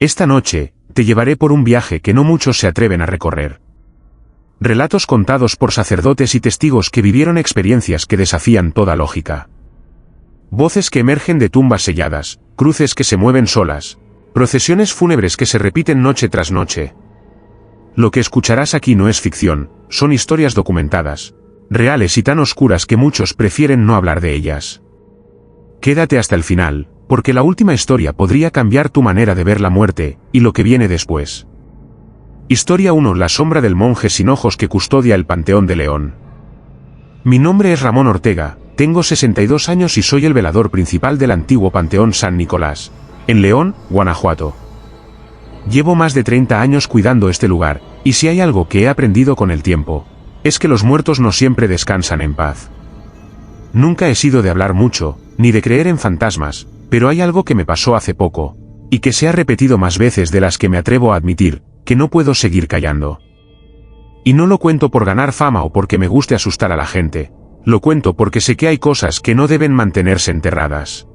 Esta noche, te llevaré por un viaje que no muchos se atreven a recorrer. Relatos contados por sacerdotes y testigos que vivieron experiencias que desafían toda lógica. Voces que emergen de tumbas selladas, cruces que se mueven solas, procesiones fúnebres que se repiten noche tras noche. Lo que escucharás aquí no es ficción, son historias documentadas, reales y tan oscuras que muchos prefieren no hablar de ellas. Quédate hasta el final, porque la última historia podría cambiar tu manera de ver la muerte, y lo que viene después. Historia 1: La sombra del monje sin ojos que custodia el Panteón de León. Mi nombre es Ramón Ortega, tengo 62 años y soy el velador principal del antiguo Panteón San Nicolás, en León, Guanajuato. Llevo más de 30 años cuidando este lugar, y si hay algo que he aprendido con el tiempo, es que los muertos no siempre descansan en paz. Nunca he sido de hablar mucho, ni de creer en fantasmas, pero hay algo que me pasó hace poco, y que se ha repetido más veces de las que me atrevo a admitir, que no puedo seguir callando. Y no lo cuento por ganar fama o porque me guste asustar a la gente, lo cuento porque sé que hay cosas que no deben mantenerse enterradas.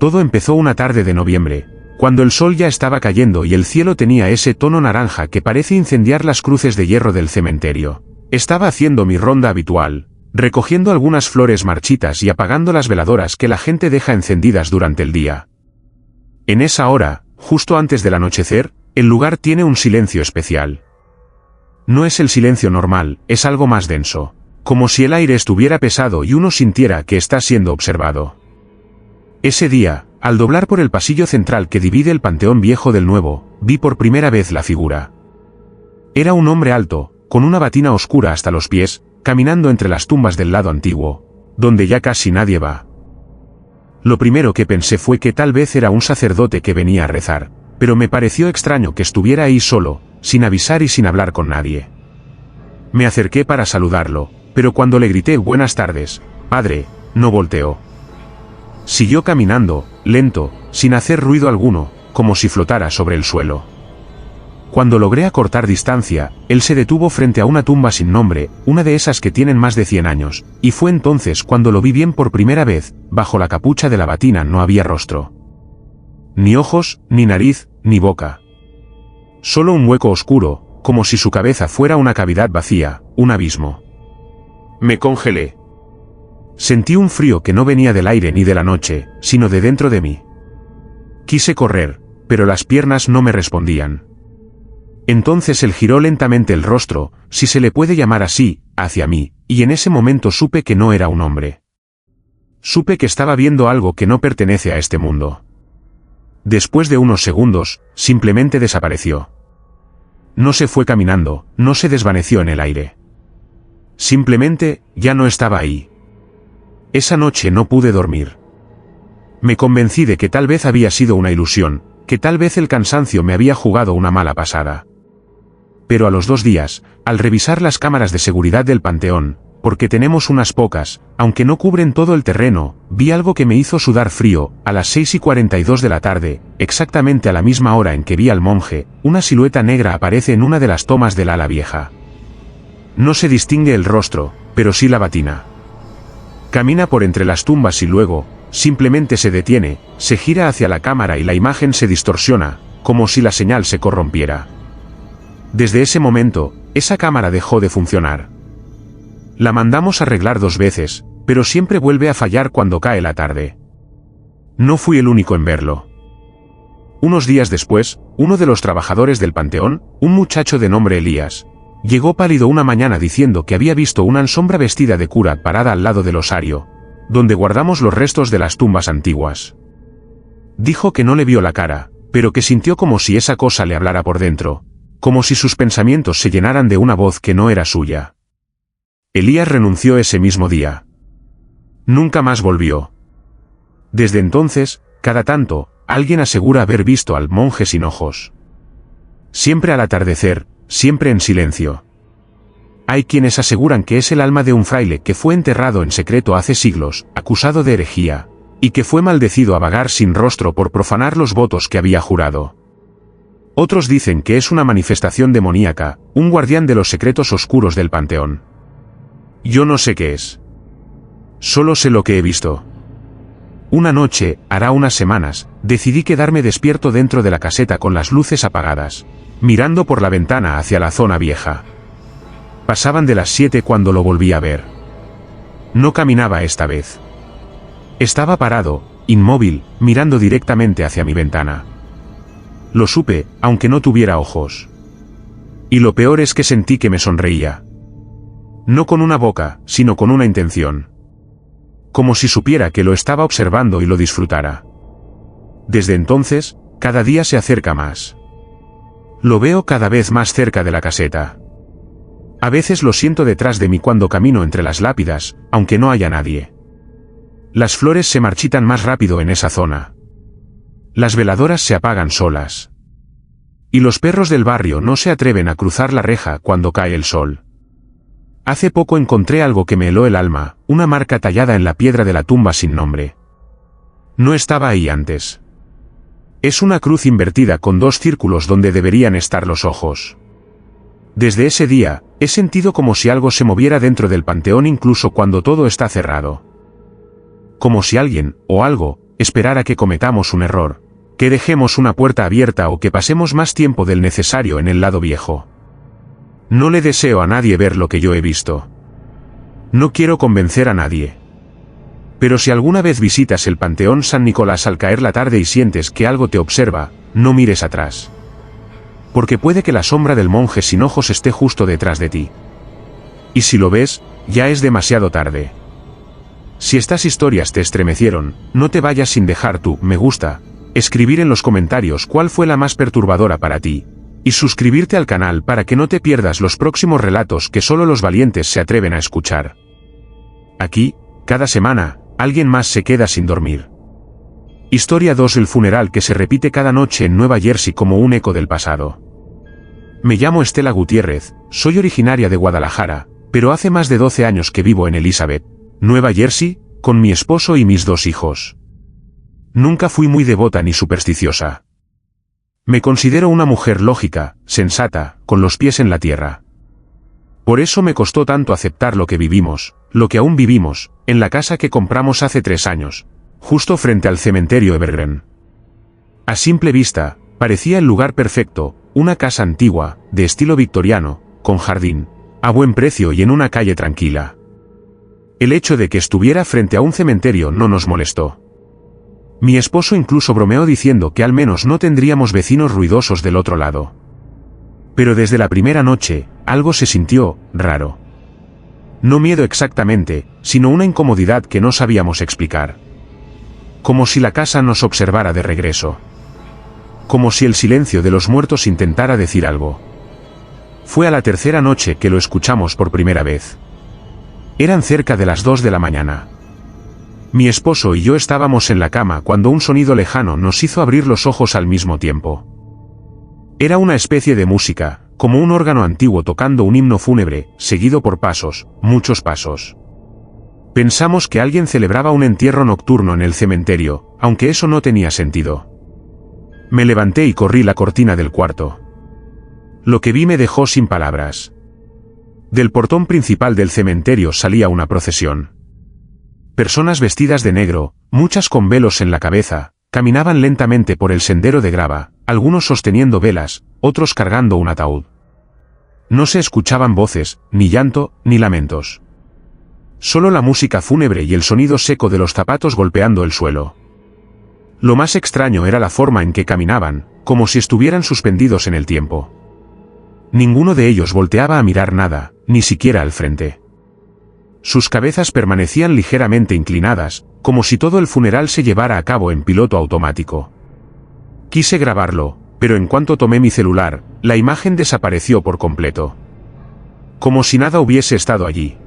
Todo empezó una tarde de noviembre, cuando el sol ya estaba cayendo y el cielo tenía ese tono naranja que parece incendiar las cruces de hierro del cementerio. Estaba haciendo mi ronda habitual, recogiendo algunas flores marchitas y apagando las veladoras que la gente deja encendidas durante el día. En esa hora, justo antes del anochecer, el lugar tiene un silencio especial. No es el silencio normal, es algo más denso, como si el aire estuviera pesado y uno sintiera que está siendo observado. Ese día, al doblar por el pasillo central que divide el Panteón Viejo del Nuevo, vi por primera vez la figura. Era un hombre alto, con una batina oscura hasta los pies, caminando entre las tumbas del lado antiguo, donde ya casi nadie va. Lo primero que pensé fue que tal vez era un sacerdote que venía a rezar, pero me pareció extraño que estuviera ahí solo, sin avisar y sin hablar con nadie. Me acerqué para saludarlo, pero cuando le grité «Buenas tardes, padre», no volteó. Siguió caminando, lento, sin hacer ruido alguno, como si flotara sobre el suelo. Cuando logré acortar distancia, él se detuvo frente a una tumba sin nombre, una de esas que tienen más de 100 años, y fue entonces cuando lo vi bien por primera vez. Bajo la capucha de la batina no había rostro. Ni ojos, ni nariz, ni boca. Solo un hueco oscuro, como si su cabeza fuera una cavidad vacía, un abismo. Me congelé. Sentí un frío que no venía del aire ni de la noche, sino de dentro de mí. Quise correr, pero las piernas no me respondían. Entonces él giró lentamente el rostro, si se le puede llamar así, hacia mí, y en ese momento supe que no era un hombre. Supe que estaba viendo algo que no pertenece a este mundo. Después de unos segundos, simplemente desapareció. No se fue caminando, no se desvaneció en el aire. Simplemente, ya no estaba ahí. Esa noche no pude dormir. Me convencí de que tal vez había sido una ilusión, que tal vez el cansancio me había jugado una mala pasada. Pero a los 2 días, al revisar las cámaras de seguridad del panteón, porque tenemos unas pocas, aunque no cubren todo el terreno, vi algo que me hizo sudar frío. A las 6:42 de la tarde, exactamente a la misma hora en que vi al monje, una silueta negra aparece en una de las tomas del ala vieja. No se distingue el rostro, pero sí la batina. Camina por entre las tumbas y luego, simplemente se detiene, se gira hacia la cámara y la imagen se distorsiona, como si la señal se corrompiera. Desde ese momento, esa cámara dejó de funcionar. La mandamos arreglar 2 veces, pero siempre vuelve a fallar cuando cae la tarde. No fui el único en verlo. Unos días después, uno de los trabajadores del panteón, un muchacho de nombre Elías, llegó pálido una mañana diciendo que había visto una sombra vestida de cura parada al lado del osario, donde guardamos los restos de las tumbas antiguas. Dijo que no le vio la cara, pero que sintió como si esa cosa le hablara por dentro, como si sus pensamientos se llenaran de una voz que no era suya. Elías renunció ese mismo día. Nunca más volvió. Desde entonces, cada tanto, alguien asegura haber visto al monje sin ojos. Siempre al atardecer, siempre en silencio. Hay quienes aseguran que es el alma de un fraile que fue enterrado en secreto hace siglos, acusado de herejía, y que fue maldecido a vagar sin rostro por profanar los votos que había jurado. Otros dicen que es una manifestación demoníaca, un guardián de los secretos oscuros del panteón. Yo no sé qué es. Solo sé lo que he visto. Una noche, hará unas semanas, decidí quedarme despierto dentro de la caseta con las luces apagadas, mirando por la ventana hacia la zona vieja. Pasaban de las 7 cuando lo volví a ver. No caminaba esta vez. Estaba parado, inmóvil, mirando directamente hacia mi ventana. Lo supe, aunque no tuviera ojos. Y lo peor es que sentí que me sonreía. No con una boca, sino con una intención. Como si supiera que lo estaba observando y lo disfrutara. Desde entonces, cada día se acerca más. Lo veo cada vez más cerca de la caseta. A veces lo siento detrás de mí cuando camino entre las lápidas, aunque no haya nadie. Las flores se marchitan más rápido en esa zona. Las veladoras se apagan solas. Y los perros del barrio no se atreven a cruzar la reja cuando cae el sol. Hace poco encontré algo que me heló el alma, una marca tallada en la piedra de la tumba sin nombre. No estaba ahí antes. Es una cruz invertida con 2 círculos donde deberían estar los ojos. Desde ese día, he sentido como si algo se moviera dentro del panteón incluso cuando todo está cerrado. Como si alguien, o algo, esperara que cometamos un error, que dejemos una puerta abierta o que pasemos más tiempo del necesario en el lado viejo. No le deseo a nadie ver lo que yo he visto. No quiero convencer a nadie. Pero si alguna vez visitas el Panteón San Nicolás al caer la tarde y sientes que algo te observa, no mires atrás. Porque puede que la sombra del monje sin ojos esté justo detrás de ti. Y si lo ves, ya es demasiado tarde. Si estas historias te estremecieron, no te vayas sin dejar tu me gusta, escribir en los comentarios cuál fue la más perturbadora para ti. Y suscribirte al canal para que no te pierdas los próximos relatos que solo los valientes se atreven a escuchar. Aquí, cada semana, alguien más se queda sin dormir. Historia 2: el funeral que se repite cada noche en Nueva Jersey como un eco del pasado. Me llamo Estela Gutiérrez, soy originaria de Guadalajara, pero hace más de 12 años que vivo en Elizabeth, Nueva Jersey, con mi esposo y mis 2 hijos. Nunca fui muy devota ni supersticiosa. Me considero una mujer lógica, sensata, con los pies en la tierra. Por eso me costó tanto aceptar lo que vivimos, lo que aún vivimos, en la casa que compramos hace 3 años, justo frente al cementerio Evergreen. A simple vista, parecía el lugar perfecto, una casa antigua, de estilo victoriano, con jardín, a buen precio y en una calle tranquila. El hecho de que estuviera frente a un cementerio no nos molestó. Mi esposo incluso bromeó diciendo que al menos no tendríamos vecinos ruidosos del otro lado. Pero desde la primera noche, algo se sintió raro. No miedo exactamente, sino una incomodidad que no sabíamos explicar. Como si la casa nos observara de regreso. Como si el silencio de los muertos intentara decir algo. Fue a la 3.ª noche que lo escuchamos por primera vez. Eran cerca de las 2 de la mañana. Mi esposo y yo estábamos en la cama cuando un sonido lejano nos hizo abrir los ojos al mismo tiempo. Era una especie de música, como un órgano antiguo tocando un himno fúnebre, seguido por pasos, muchos pasos. Pensamos que alguien celebraba un entierro nocturno en el cementerio, aunque eso no tenía sentido. Me levanté y corrí la cortina del cuarto. Lo que vi me dejó sin palabras. Del portón principal del cementerio salía una procesión. Personas vestidas de negro, muchas con velos en la cabeza, caminaban lentamente por el sendero de grava, algunos sosteniendo velas, otros cargando un ataúd. No se escuchaban voces, ni llanto, ni lamentos. Solo la música fúnebre y el sonido seco de los zapatos golpeando el suelo. Lo más extraño era la forma en que caminaban, como si estuvieran suspendidos en el tiempo. Ninguno de ellos volteaba a mirar nada, ni siquiera al frente. Sus cabezas permanecían ligeramente inclinadas, como si todo el funeral se llevara a cabo en piloto automático. Quise grabarlo, pero en cuanto tomé mi celular, la imagen desapareció por completo. Como si nada hubiese estado allí.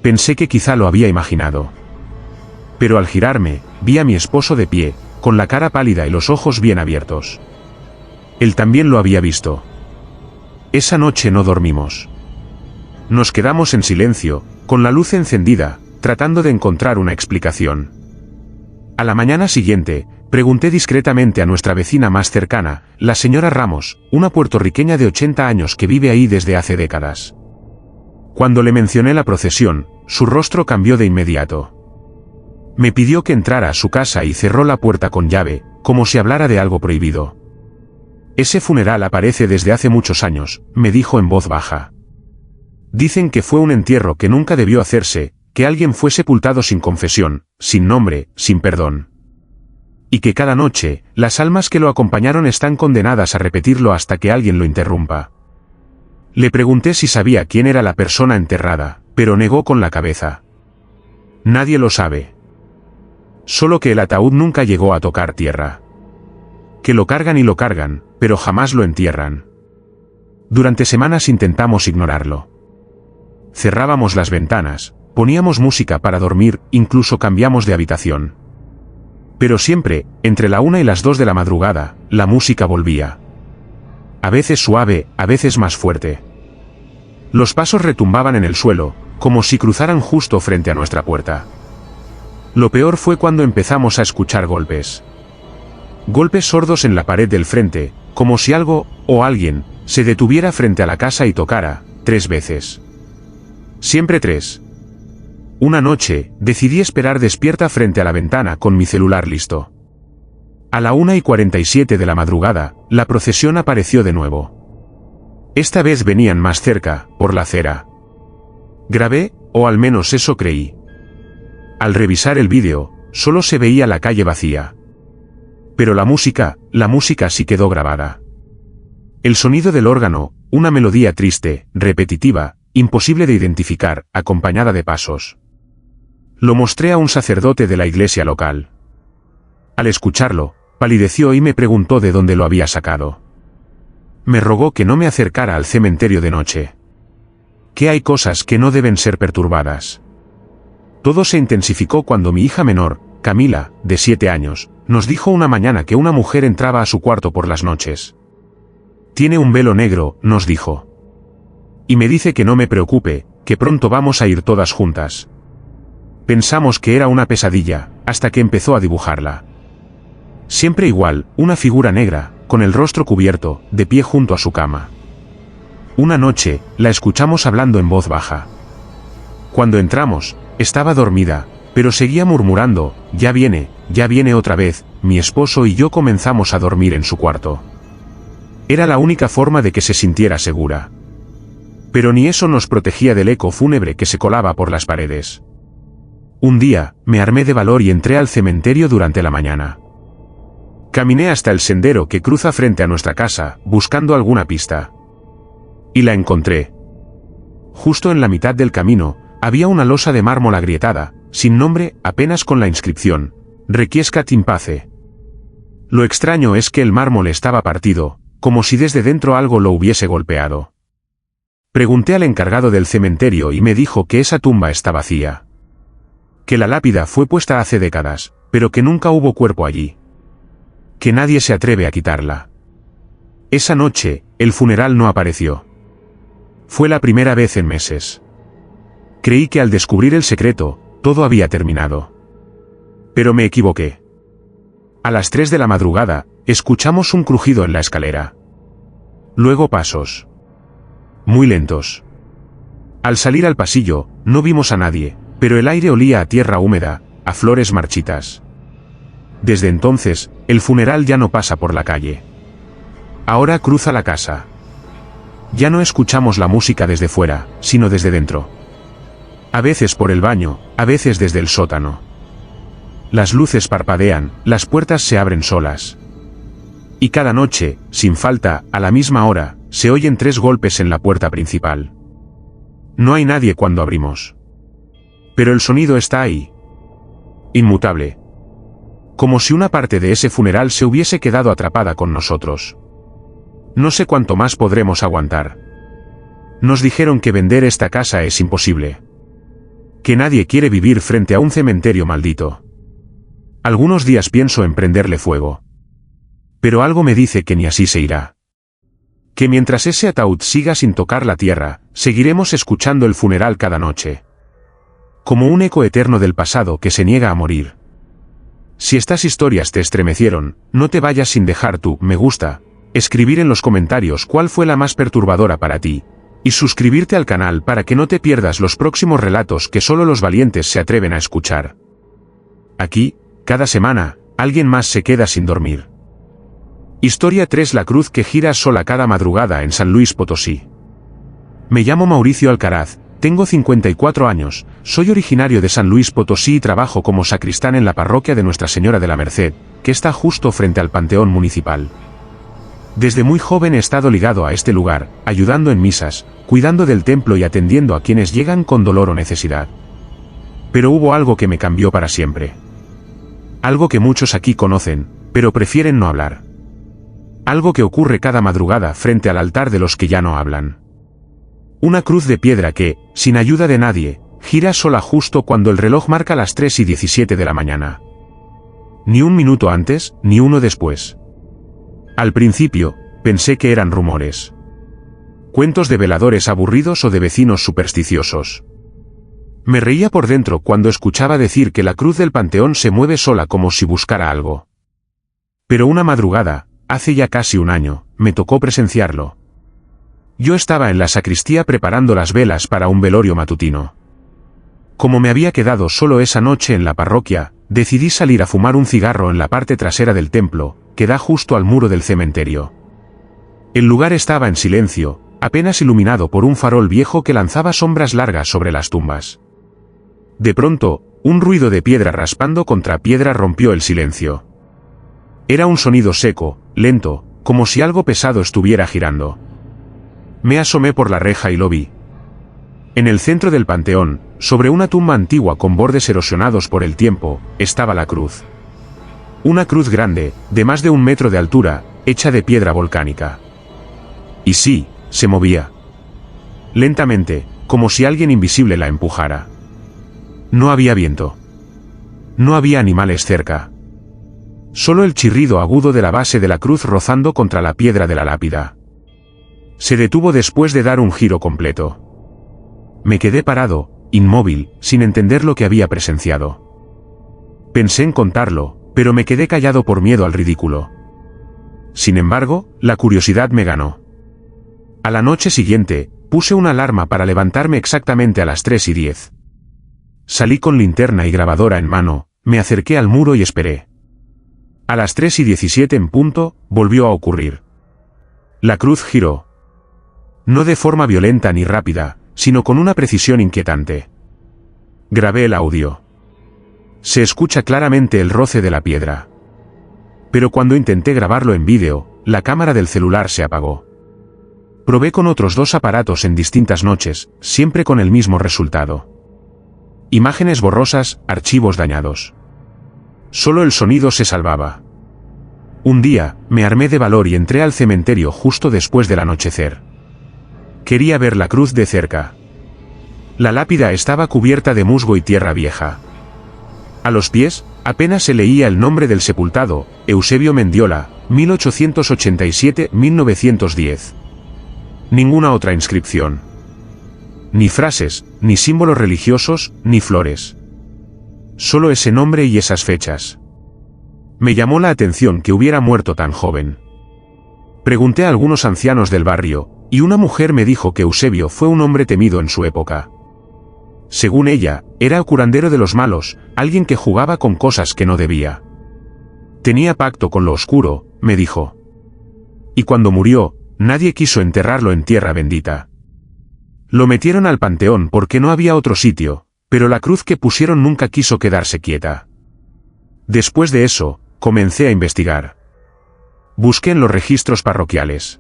Pensé que quizá lo había imaginado. Pero al girarme, vi a mi esposo de pie, con la cara pálida y los ojos bien abiertos. Él también lo había visto. Esa noche no dormimos. Nos quedamos en silencio, con la luz encendida, tratando de encontrar una explicación. A la mañana siguiente, pregunté discretamente a nuestra vecina más cercana, la señora Ramos, una puertorriqueña de 80 años que vive ahí desde hace décadas. Cuando le mencioné la procesión, su rostro cambió de inmediato. Me pidió que entrara a su casa y cerró la puerta con llave, como si hablara de algo prohibido. Ese funeral aparece desde hace muchos años, me dijo en voz baja. Dicen que fue un entierro que nunca debió hacerse, que alguien fue sepultado sin confesión, sin nombre, sin perdón. Y que cada noche, las almas que lo acompañaron están condenadas a repetirlo hasta que alguien lo interrumpa. Le pregunté si sabía quién era la persona enterrada, pero negó con la cabeza. Nadie lo sabe. Solo que el ataúd nunca llegó a tocar tierra. Que lo cargan y lo cargan, pero jamás lo entierran. Durante semanas intentamos ignorarlo. Cerrábamos las ventanas, poníamos música para dormir, incluso cambiamos de habitación. Pero siempre, entre la 1 y las 2 de la madrugada, la música volvía. A veces suave, a veces más fuerte. Los pasos retumbaban en el suelo, como si cruzaran justo frente a nuestra puerta. Lo peor fue cuando empezamos a escuchar golpes. Golpes sordos en la pared del frente, como si algo, o alguien, se detuviera frente a la casa y tocara, 3 veces. Siempre 3. Una noche, decidí esperar despierta frente a la ventana con mi celular listo. A la 1:47 de la madrugada, la procesión apareció de nuevo. Esta vez venían más cerca, por la acera. Grabé, o al menos eso creí. Al revisar el vídeo, solo se veía la calle vacía. Pero la música sí quedó grabada. El sonido del órgano, una melodía triste, repetitiva, imposible de identificar, acompañada de pasos. Lo mostré a un sacerdote de la iglesia local. Al escucharlo, palideció y me preguntó de dónde lo había sacado. Me rogó que no me acercara al cementerio de noche. Que hay cosas que no deben ser perturbadas. Todo se intensificó cuando mi hija menor, Camila, de 7 años, nos dijo una mañana que una mujer entraba a su cuarto por las noches. Tiene un velo negro, nos dijo. Y me dice que no me preocupe, que pronto vamos a ir todas juntas. Pensamos que era una pesadilla, hasta que empezó a dibujarla. Siempre igual, una figura negra, con el rostro cubierto, de pie junto a su cama. Una noche, la escuchamos hablando en voz baja. Cuando entramos, estaba dormida, pero seguía murmurando, ya viene otra vez, mi esposo y yo comenzamos a dormir en su cuarto. Era la única forma de que se sintiera segura. Pero ni eso nos protegía del eco fúnebre que se colaba por las paredes. Un día, me armé de valor y entré al cementerio durante la mañana. Caminé hasta el sendero que cruza frente a nuestra casa, buscando alguna pista. Y la encontré. Justo en la mitad del camino, había una losa de mármol agrietada, sin nombre, apenas con la inscripción, Requiescat in pace. Lo extraño es que el mármol estaba partido, como si desde dentro algo lo hubiese golpeado. Pregunté al encargado del cementerio y me dijo que esa tumba está vacía. Que la lápida fue puesta hace décadas, pero que nunca hubo cuerpo allí. Que nadie se atreve a quitarla. Esa noche, el funeral no apareció. Fue la primera vez en meses. Creí que al descubrir el secreto, todo había terminado. Pero me equivoqué. A las 3 de la madrugada, escuchamos un crujido en la escalera. Luego pasos. Muy lentos. Al salir al pasillo, no vimos a nadie, pero el aire olía a tierra húmeda, a flores marchitas. Desde entonces, el funeral ya no pasa por la calle. Ahora cruza la casa. Ya no escuchamos la música desde fuera, sino desde dentro. A veces por el baño, a veces desde el sótano. Las luces parpadean, las puertas se abren solas. Y cada noche, sin falta, a la misma hora, se oyen 3 golpes en la puerta principal. No hay nadie cuando abrimos. Pero el sonido está ahí. Inmutable. Como si una parte de ese funeral se hubiese quedado atrapada con nosotros. No sé cuánto más podremos aguantar. Nos dijeron que vender esta casa es imposible. Que nadie quiere vivir frente a un cementerio maldito. Algunos días pienso en prenderle fuego. Pero algo me dice que ni así se irá. Que mientras ese ataúd siga sin tocar la tierra, seguiremos escuchando el funeral cada noche. Como un eco eterno del pasado que se niega a morir. Si estas historias te estremecieron, no te vayas sin dejar tu me gusta, escribir en los comentarios cuál fue la más perturbadora para ti, y suscribirte al canal para que no te pierdas los próximos relatos que solo los valientes se atreven a escuchar. aquí, cada semana, alguien más se queda sin dormir. Historia 3. La cruz que gira sola cada madrugada en San Luis Potosí. Me llamo Mauricio Alcaraz, tengo 54 años, soy originario de San Luis Potosí y trabajo como sacristán en la parroquia de Nuestra Señora de la Merced, que está justo frente al Panteón Municipal. Desde muy joven he estado ligado a este lugar, ayudando en misas, cuidando del templo y atendiendo a quienes llegan con dolor o necesidad. Pero hubo algo que me cambió para siempre. Algo que muchos aquí conocen, pero prefieren no hablar. Algo que ocurre cada madrugada frente al altar de los que ya no hablan. Una cruz de piedra que, sin ayuda de nadie, gira sola justo cuando el reloj marca las 3:17 de la mañana. Ni un minuto antes, ni uno después. Al principio, pensé que eran rumores. Cuentos de veladores aburridos o de vecinos supersticiosos. Me reía por dentro cuando escuchaba decir que la cruz del panteón se mueve sola como si buscara algo. Pero una madrugada, hace ya casi un año, me tocó presenciarlo. Yo estaba en la sacristía preparando las velas para un velorio matutino. Como me había quedado solo esa noche en la parroquia, decidí salir a fumar un cigarro en la parte trasera del templo, que da justo al muro del cementerio. El lugar estaba en silencio, apenas iluminado por un farol viejo que lanzaba sombras largas sobre las tumbas. De pronto, un ruido de piedra raspando contra piedra rompió el silencio. Era un sonido seco, lento, como si algo pesado estuviera girando. Me asomé por la reja y lo vi. En el centro del panteón, sobre una tumba antigua con bordes erosionados por el tiempo, estaba la cruz. Una cruz grande, de más de 1 metro de altura, hecha de piedra volcánica. Y sí, se movía. Lentamente, como si alguien invisible la empujara. No había viento. No había animales cerca. Solo el chirrido agudo de la base de la cruz rozando contra la piedra de la lápida. Se detuvo después de dar un giro completo. Me quedé parado, inmóvil, sin entender lo que había presenciado. Pensé en contarlo, pero me quedé callado por miedo al ridículo. Sin embargo, la curiosidad me ganó. A la noche siguiente, puse una alarma para levantarme exactamente a las 3:10. Salí con linterna y grabadora en mano, me acerqué al muro y esperé. A las 3:17 en punto, volvió a ocurrir. La cruz giró. No de forma violenta ni rápida, sino con una precisión inquietante. Grabé el audio. Se escucha claramente el roce de la piedra. Pero cuando intenté grabarlo en vídeo, la cámara del celular se apagó. Probé con otros 2 aparatos en distintas noches, siempre con el mismo resultado. Imágenes borrosas, archivos dañados. Solo el sonido se salvaba. Un día, me armé de valor y entré al cementerio justo después del anochecer. Quería ver la cruz de cerca. La lápida estaba cubierta de musgo y tierra vieja. A los pies, apenas se leía el nombre del sepultado, Eusebio Mendiola, 1887-1910. Ninguna otra inscripción. Ni frases, ni símbolos religiosos, ni flores. Solo ese nombre y esas fechas. Me llamó la atención que hubiera muerto tan joven. Pregunté a algunos ancianos del barrio, y una mujer me dijo que Eusebio fue un hombre temido en su época. Según ella, era curandero de los malos, alguien que jugaba con cosas que no debía. Tenía pacto con lo oscuro, me dijo. Y cuando murió, nadie quiso enterrarlo en tierra bendita. Lo metieron al panteón porque no había otro sitio, pero la cruz que pusieron nunca quiso quedarse quieta. Después de eso, comencé a investigar. Busqué en los registros parroquiales.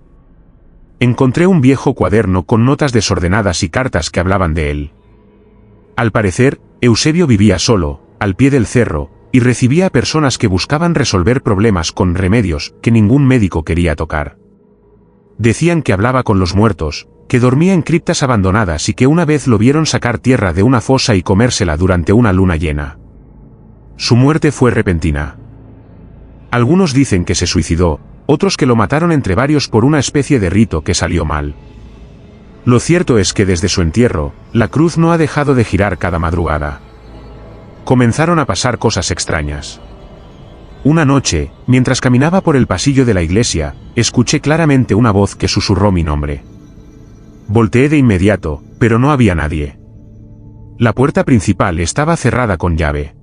Encontré un viejo cuaderno con notas desordenadas y cartas que hablaban de él. Al parecer, Eusebio vivía solo, al pie del cerro, y recibía a personas que buscaban resolver problemas con remedios que ningún médico quería tocar. Decían que hablaba con los muertos, que dormía en criptas abandonadas y que una vez lo vieron sacar tierra de una fosa y comérsela durante una luna llena. Su muerte fue repentina. Algunos dicen que se suicidó, otros que lo mataron entre varios por una especie de rito que salió mal. Lo cierto es que desde su entierro, la cruz no ha dejado de girar cada madrugada. Comenzaron a pasar cosas extrañas. Una noche, mientras caminaba por el pasillo de la iglesia, escuché claramente una voz que susurró mi nombre. Volteé de inmediato, pero no había nadie. La puerta principal estaba cerrada con llave.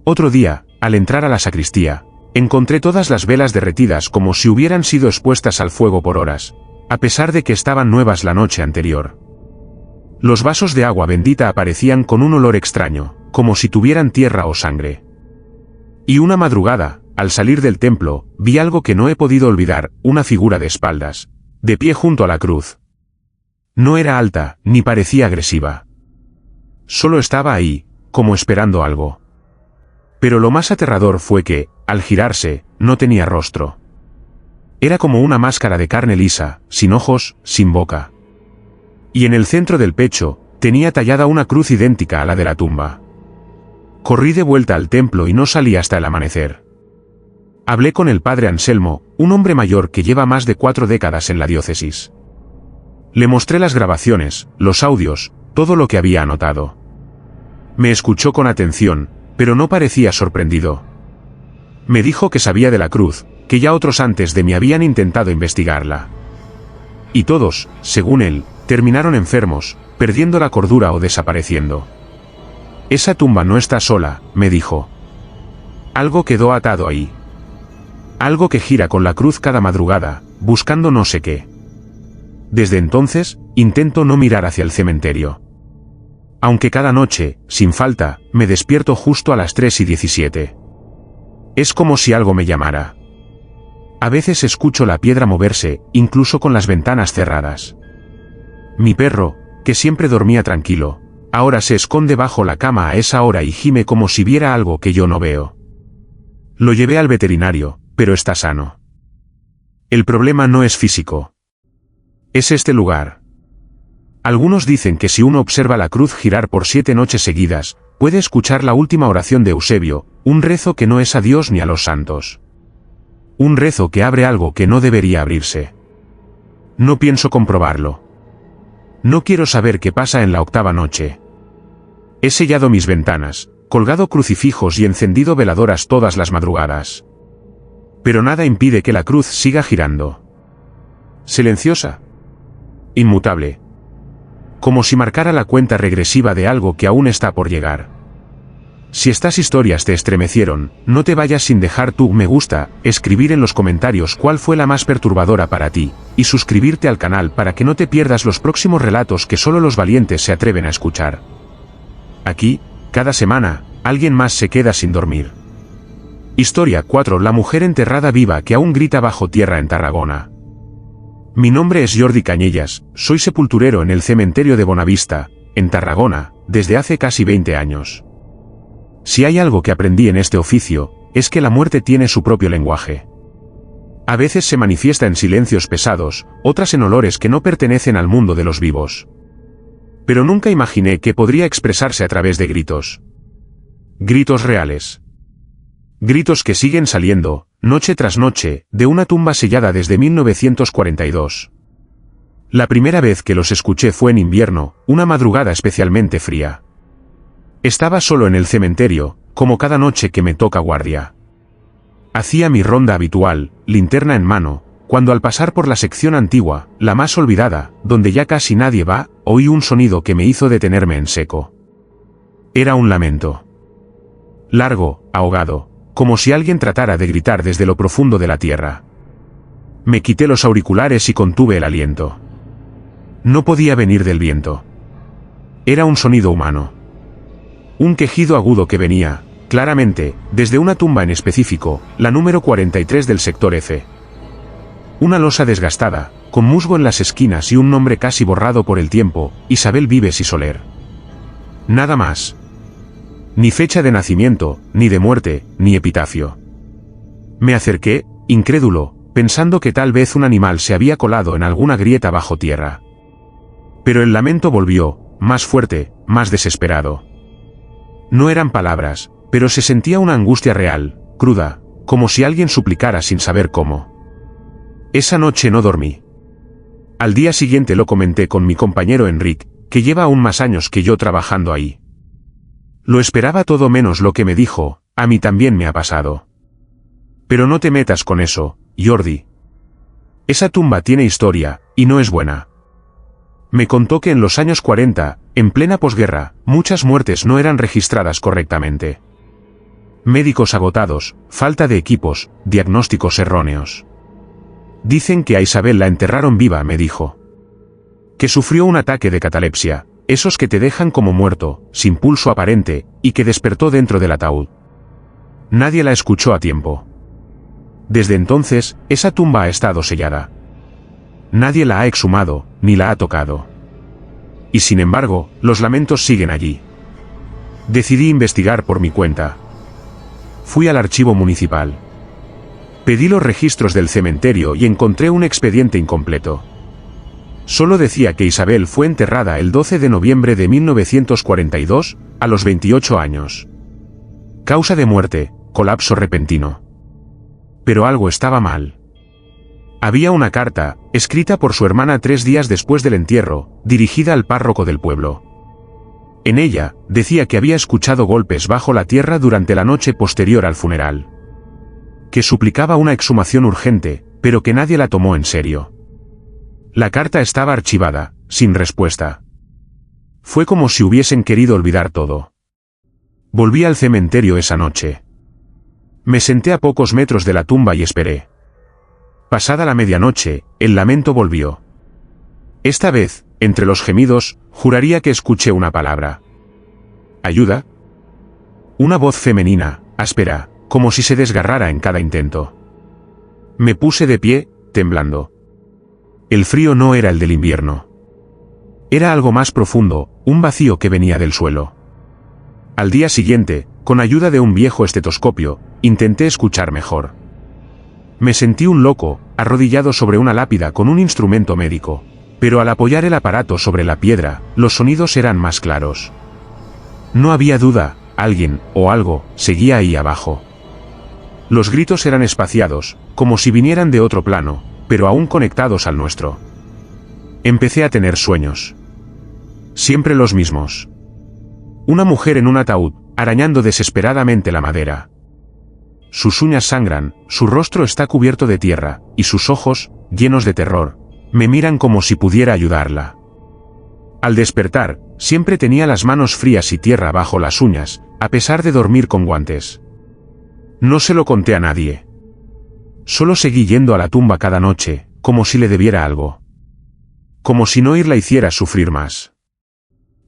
Otro día, al entrar a la sacristía, encontré todas las velas derretidas como si hubieran sido expuestas al fuego por horas, a pesar de que estaban nuevas la noche anterior. Los vasos de agua bendita aparecían con un olor extraño, como si tuvieran tierra o sangre. Y una madrugada, al salir del templo, vi algo que no he podido olvidar, una figura de espaldas, de pie junto a la cruz. No era alta, ni parecía agresiva. Solo estaba ahí, como esperando algo. Pero lo más aterrador fue que, al girarse, no tenía rostro. Era como una máscara de carne lisa, sin ojos, sin boca. Y en el centro del pecho, tenía tallada una cruz idéntica a la de la tumba. Corrí de vuelta al templo y no salí hasta el amanecer. Hablé con el padre Anselmo, un hombre mayor que lleva más de 4 décadas en la diócesis. Le mostré las grabaciones, los audios, todo lo que había anotado. Me escuchó con atención, pero no parecía sorprendido. Me dijo que sabía de la cruz, que ya otros antes de mí habían intentado investigarla. Y todos, según él, terminaron enfermos, perdiendo la cordura o desapareciendo. Esa tumba no está sola, me dijo. Algo quedó atado ahí. Algo que gira con la cruz cada madrugada, buscando no sé qué. Desde entonces, intento no mirar hacia el cementerio. Aunque cada noche, sin falta, me despierto justo a las 3:17. Es como si algo me llamara. A veces escucho la piedra moverse, incluso con las ventanas cerradas. Mi perro, que siempre dormía tranquilo, ahora se esconde bajo la cama a esa hora y gime como si viera algo que yo no veo. Lo llevé al veterinario, pero está sano. El problema no es físico. Es este lugar. Algunos dicen que si uno observa la cruz girar por 7 noches seguidas, puede escuchar la última oración de Eusebio, un rezo que no es a Dios ni a los santos. Un rezo que abre algo que no debería abrirse. No pienso comprobarlo. No quiero saber qué pasa en la 8ª noche. He sellado mis ventanas, colgado crucifijos y encendido veladoras todas las madrugadas. Pero nada impide que la cruz siga girando. Silenciosa. Inmutable. Como si marcara la cuenta regresiva de algo que aún está por llegar. Si estas historias te estremecieron, no te vayas sin dejar tu me gusta, escribir en los comentarios cuál fue la más perturbadora para ti, y suscribirte al canal para que no te pierdas los próximos relatos que solo los valientes se atreven a escuchar. Aquí, cada semana, alguien más se queda sin dormir. Historia 4. La mujer enterrada viva que aún grita bajo tierra en Tarragona. Mi nombre es Jordi Cañellas, soy sepulturero en el cementerio de Bonavista, en Tarragona, desde hace casi 20 años. Si hay algo que aprendí en este oficio, es que la muerte tiene su propio lenguaje. A veces se manifiesta en silencios pesados, otras en olores que no pertenecen al mundo de los vivos. Pero nunca imaginé que podría expresarse a través de gritos. Gritos reales. Gritos que siguen saliendo, noche tras noche, de una tumba sellada desde 1942. La primera vez que los escuché fue en invierno, una madrugada especialmente fría. Estaba solo en el cementerio, como cada noche que me toca guardia. Hacía mi ronda habitual, linterna en mano, cuando al pasar por la sección antigua, la más olvidada, donde ya casi nadie va, oí un sonido que me hizo detenerme en seco. Era un lamento. Largo, ahogado, como si alguien tratara de gritar desde lo profundo de la tierra. Me quité los auriculares y contuve el aliento. No podía venir del viento. Era un sonido humano. Un quejido agudo que venía, claramente, desde una tumba en específico, la número 43 del sector F. Una losa desgastada, con musgo en las esquinas y un nombre casi borrado por el tiempo, Isabel Vives y Soler. Nada más. Ni fecha de nacimiento, ni de muerte, ni epitafio. Me acerqué, incrédulo, pensando que tal vez un animal se había colado en alguna grieta bajo tierra. Pero el lamento volvió, más fuerte, más desesperado. No eran palabras, pero se sentía una angustia real, cruda, como si alguien suplicara sin saber cómo. Esa noche no dormí. Al día siguiente lo comenté con mi compañero Enric, que lleva aún más años que yo trabajando ahí. Lo esperaba todo menos lo que me dijo, a mí también me ha pasado. Pero no te metas con eso, Jordi. Esa tumba tiene historia, y no es buena. Me contó que en los años 40, en plena posguerra, muchas muertes no eran registradas correctamente. Médicos agotados, falta de equipos, diagnósticos erróneos. Dicen que a Isabel la enterraron viva, me dijo. Que sufrió un ataque de catalepsia, esos que te dejan como muerto, sin pulso aparente, y que despertó dentro del ataúd. Nadie la escuchó a tiempo. Desde entonces, esa tumba ha estado sellada. Nadie la ha exhumado, ni la ha tocado. Y sin embargo, los lamentos siguen allí. Decidí investigar por mi cuenta. Fui al archivo municipal. Pedí los registros del cementerio y encontré un expediente incompleto. Solo decía que Isabel fue enterrada el 12 de noviembre de 1942, a los 28 años. Causa de muerte, colapso repentino. Pero algo estaba mal. Había una carta, escrita por su hermana 3 días después del entierro, dirigida al párroco del pueblo. En ella, decía que había escuchado golpes bajo la tierra durante la noche posterior al funeral. Que suplicaba una exhumación urgente, pero que nadie la tomó en serio. La carta estaba archivada, sin respuesta. Fue como si hubiesen querido olvidar todo. Volví al cementerio esa noche. Me senté a pocos metros de la tumba y esperé. Pasada la medianoche, el lamento volvió. Esta vez, entre los gemidos, juraría que escuché una palabra. ¿Ayuda? Una voz femenina, áspera, como si se desgarrara en cada intento. Me puse de pie, temblando. El frío no era el del invierno. Era algo más profundo, un vacío que venía del suelo. Al día siguiente, con ayuda de un viejo estetoscopio, intenté escuchar mejor. Me sentí un loco, arrodillado sobre una lápida con un instrumento médico. Pero al apoyar el aparato sobre la piedra, los sonidos eran más claros. No había duda, alguien, o algo, seguía ahí abajo. Los gritos eran espaciados, como si vinieran de otro plano, pero aún conectados al nuestro. Empecé a tener sueños. Siempre los mismos. Una mujer en un ataúd, arañando desesperadamente la madera. Sus uñas sangran, su rostro está cubierto de tierra, y sus ojos, llenos de terror, me miran como si pudiera ayudarla. Al despertar, siempre tenía las manos frías y tierra bajo las uñas, a pesar de dormir con guantes. No se lo conté a nadie. Solo seguí yendo a la tumba cada noche, como si le debiera algo. Como si no ir la hiciera sufrir más.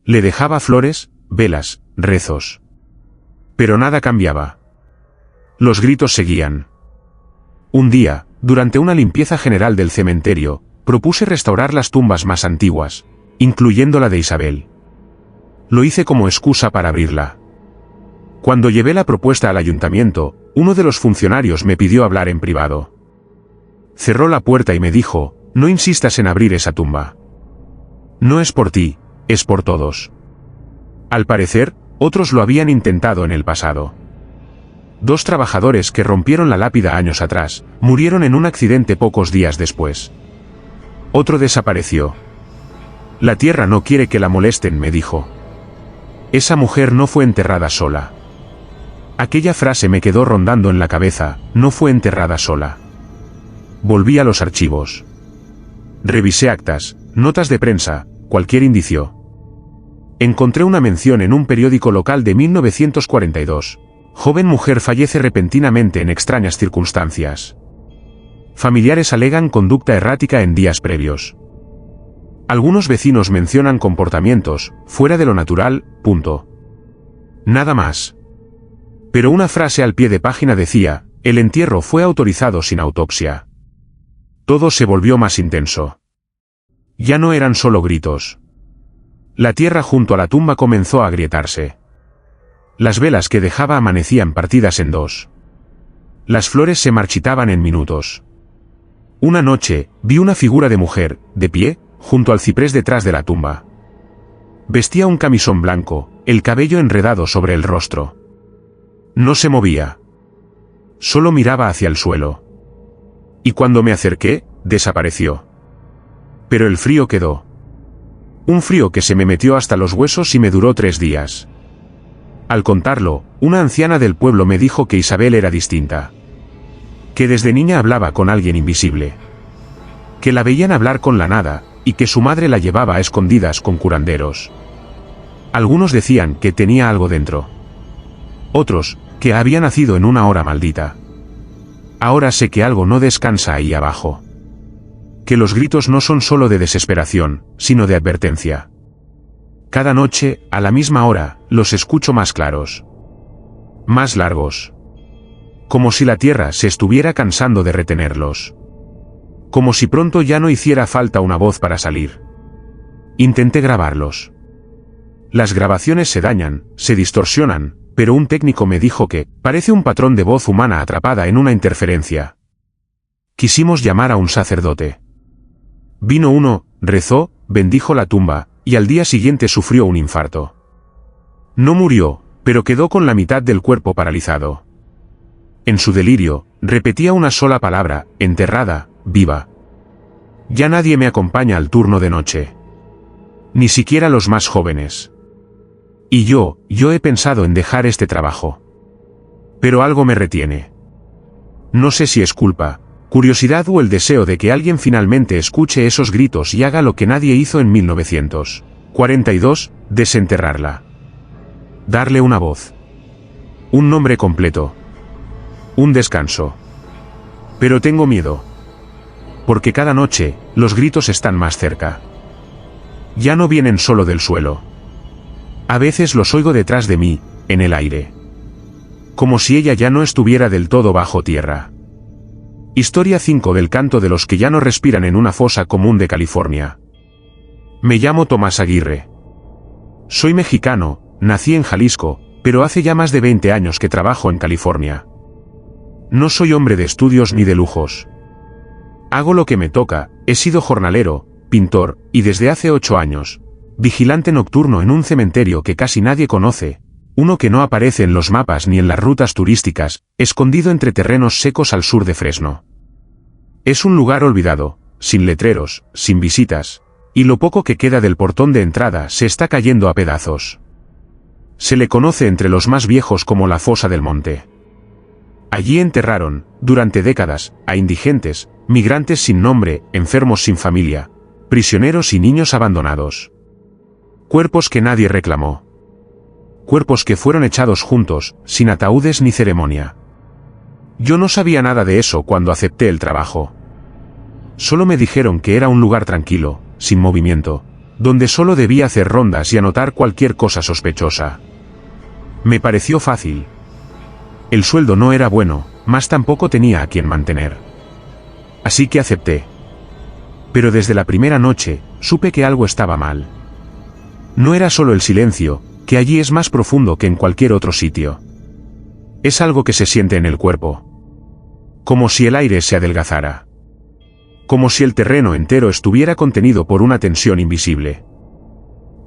Le dejaba flores, velas, rezos. Pero nada cambiaba. Los gritos seguían. Un día, durante una limpieza general del cementerio, propuse restaurar las tumbas más antiguas, incluyendo la de Isabel. Lo hice como excusa para abrirla. Cuando llevé la propuesta al ayuntamiento, uno de los funcionarios me pidió hablar en privado. Cerró la puerta y me dijo, no insistas en abrir esa tumba. No es por ti, es por todos. Al parecer, otros lo habían intentado en el pasado. 2 trabajadores que rompieron la lápida años atrás, murieron en un accidente pocos días después. Otro desapareció. La tierra no quiere que la molesten, me dijo. Esa mujer no fue enterrada sola. Aquella frase me quedó rondando en la cabeza, no fue enterrada sola. Volví a los archivos. Revisé actas, notas de prensa, cualquier indicio. Encontré una mención en un periódico local de 1942. Joven mujer fallece repentinamente en extrañas circunstancias. Familiares alegan conducta errática en días previos. Algunos vecinos mencionan comportamientos, fuera de lo natural, punto. Nada más. Pero una frase al pie de página decía, el entierro fue autorizado sin autopsia. Todo se volvió más intenso. Ya no eran solo gritos. La tierra junto a la tumba comenzó a agrietarse. Las velas que dejaba amanecían partidas en 2. Las flores se marchitaban en minutos. Una noche, vi una figura de mujer, de pie, junto al ciprés detrás de la tumba. Vestía un camisón blanco, el cabello enredado sobre el rostro. No se movía. Solo miraba hacia el suelo. Y cuando me acerqué, desapareció. Pero el frío quedó. Un frío que se me metió hasta los huesos y me duró 3 días. Al contarlo, una anciana del pueblo me dijo que Isabel era distinta. Que desde niña hablaba con alguien invisible. Que la veían hablar con la nada, y que su madre la llevaba a escondidas con curanderos. Algunos decían que tenía algo dentro. Otros, que había nacido en una hora maldita. Ahora sé que algo no descansa ahí abajo. Que los gritos no son solo de desesperación, sino de advertencia. Cada noche, a la misma hora, los escucho más claros. Más largos. Como si la tierra se estuviera cansando de retenerlos. Como si pronto ya no hiciera falta una voz para salir. Intenté grabarlos. Las grabaciones se dañan, se distorsionan, pero un técnico me dijo que parece un patrón de voz humana atrapada en una interferencia. Quisimos llamar a un sacerdote. Vino uno, rezó, bendijo la tumba, y al día siguiente sufrió un infarto. No murió, pero quedó con la mitad del cuerpo paralizado. En su delirio, repetía una sola palabra, enterrada, viva. Ya nadie me acompaña al turno de noche. Ni siquiera los más jóvenes. Y yo he pensado en dejar este trabajo. Pero algo me retiene. No sé si es culpa, curiosidad o el deseo de que alguien finalmente escuche esos gritos y haga lo que nadie hizo en 1942, desenterrarla. Darle una voz. Un nombre completo. Un descanso. Pero tengo miedo. Porque cada noche, los gritos están más cerca. Ya no vienen solo del suelo. A veces los oigo detrás de mí, en el aire. Como si ella ya no estuviera del todo bajo tierra. Historia 5 del canto de los que ya no respiran en una fosa común de California. Me llamo Tomás Aguirre. Soy mexicano, nací en Jalisco, pero hace ya más de 20 años que trabajo en California. No soy hombre de estudios ni de lujos. Hago lo que me toca, he sido jornalero, pintor, y desde hace 8 años, vigilante nocturno en un cementerio que casi nadie conoce, uno que no aparece en los mapas ni en las rutas turísticas, escondido entre terrenos secos al sur de Fresno. Es un lugar olvidado, sin letreros, sin visitas, y lo poco que queda del portón de entrada se está cayendo a pedazos. Se le conoce entre los más viejos como la Fosa del Monte. Allí enterraron, durante décadas, a indigentes, migrantes sin nombre, enfermos sin familia, prisioneros y niños abandonados. Cuerpos que nadie reclamó. Cuerpos que fueron echados juntos, sin ataúdes ni ceremonia. Yo no sabía nada de eso cuando acepté el trabajo. Solo me dijeron que era un lugar tranquilo, sin movimiento, donde solo debía hacer rondas y anotar cualquier cosa sospechosa. Me pareció fácil. El sueldo no era bueno, mas tampoco tenía a quien mantener. Así que acepté. Pero desde la primera noche, supe que algo estaba mal. No era solo el silencio, que allí es más profundo que en cualquier otro sitio. Es algo que se siente en el cuerpo. Como si el aire se adelgazara. Como si el terreno entero estuviera contenido por una tensión invisible.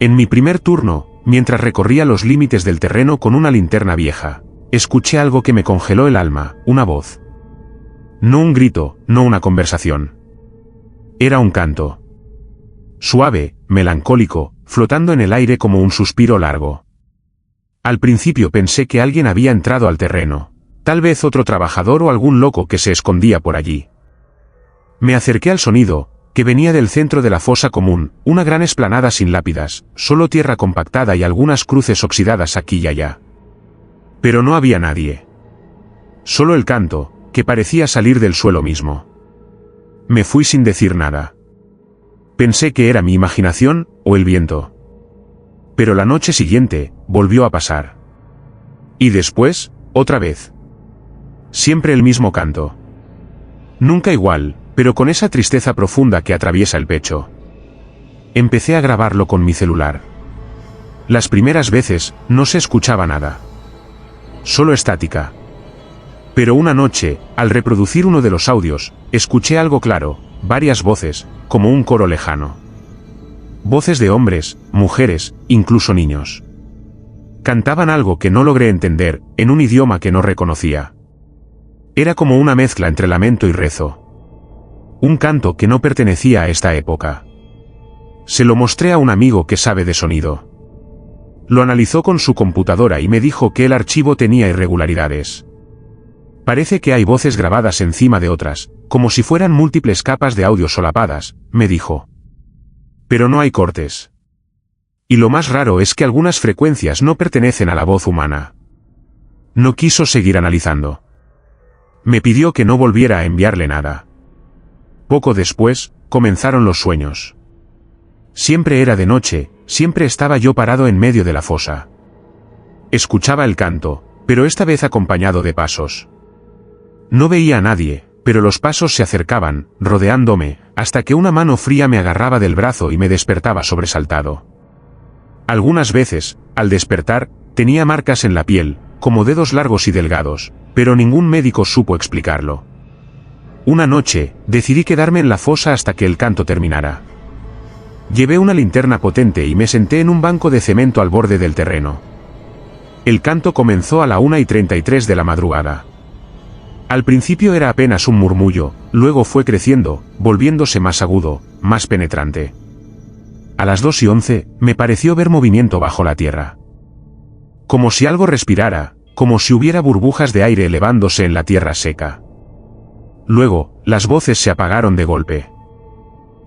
En mi primer turno, mientras recorría los límites del terreno con una linterna vieja, escuché algo que me congeló el alma, una voz. No un grito, no una conversación. Era un canto. Suave, melancólico, flotando en el aire como un suspiro largo. Al principio pensé que alguien había entrado al terreno, tal vez otro trabajador o algún loco que se escondía por allí. Me acerqué al sonido, que venía del centro de la fosa común, una gran explanada sin lápidas, solo tierra compactada y algunas cruces oxidadas aquí y allá. Pero no había nadie. Solo el canto, que parecía salir del suelo mismo. Me fui sin decir nada. Pensé que era mi imaginación, o el viento. Pero la noche siguiente, volvió a pasar. Y después, otra vez. Siempre el mismo canto. Nunca igual, pero con esa tristeza profunda que atraviesa el pecho. Empecé a grabarlo con mi celular. Las primeras veces, no se escuchaba nada. Solo estática. Pero una noche, al reproducir uno de los audios, escuché algo claro, varias voces, como un coro lejano. Voces de hombres, mujeres, incluso niños. Cantaban algo que no logré entender, en un idioma que no reconocía. Era como una mezcla entre lamento y rezo. Un canto que no pertenecía a esta época. Se lo mostré a un amigo que sabe de sonido. Lo analizó con su computadora y me dijo que el archivo tenía irregularidades. Parece que hay voces grabadas encima de otras, como si fueran múltiples capas de audio solapadas, me dijo. Pero no hay cortes. Y lo más raro es que algunas frecuencias no pertenecen a la voz humana. No quiso seguir analizando. Me pidió que no volviera a enviarle nada. Poco después, comenzaron los sueños. Siempre era de noche, siempre estaba yo parado en medio de la fosa. Escuchaba el canto, pero esta vez acompañado de pasos. No veía a nadie, pero los pasos se acercaban, rodeándome, hasta que una mano fría me agarraba del brazo y me despertaba sobresaltado. Algunas veces, al despertar, tenía marcas en la piel, como dedos largos y delgados, pero ningún médico supo explicarlo. Una noche, decidí quedarme en la fosa hasta que el canto terminara. Llevé una linterna potente y me senté en un banco de cemento al borde del terreno. El canto comenzó a la 1:33 de la madrugada. Al principio era apenas un murmullo, luego fue creciendo, volviéndose más agudo, más penetrante. A las 2:11, me pareció ver movimiento bajo la tierra. Como si algo respirara, como si hubiera burbujas de aire elevándose en la tierra seca. Luego, las voces se apagaron de golpe.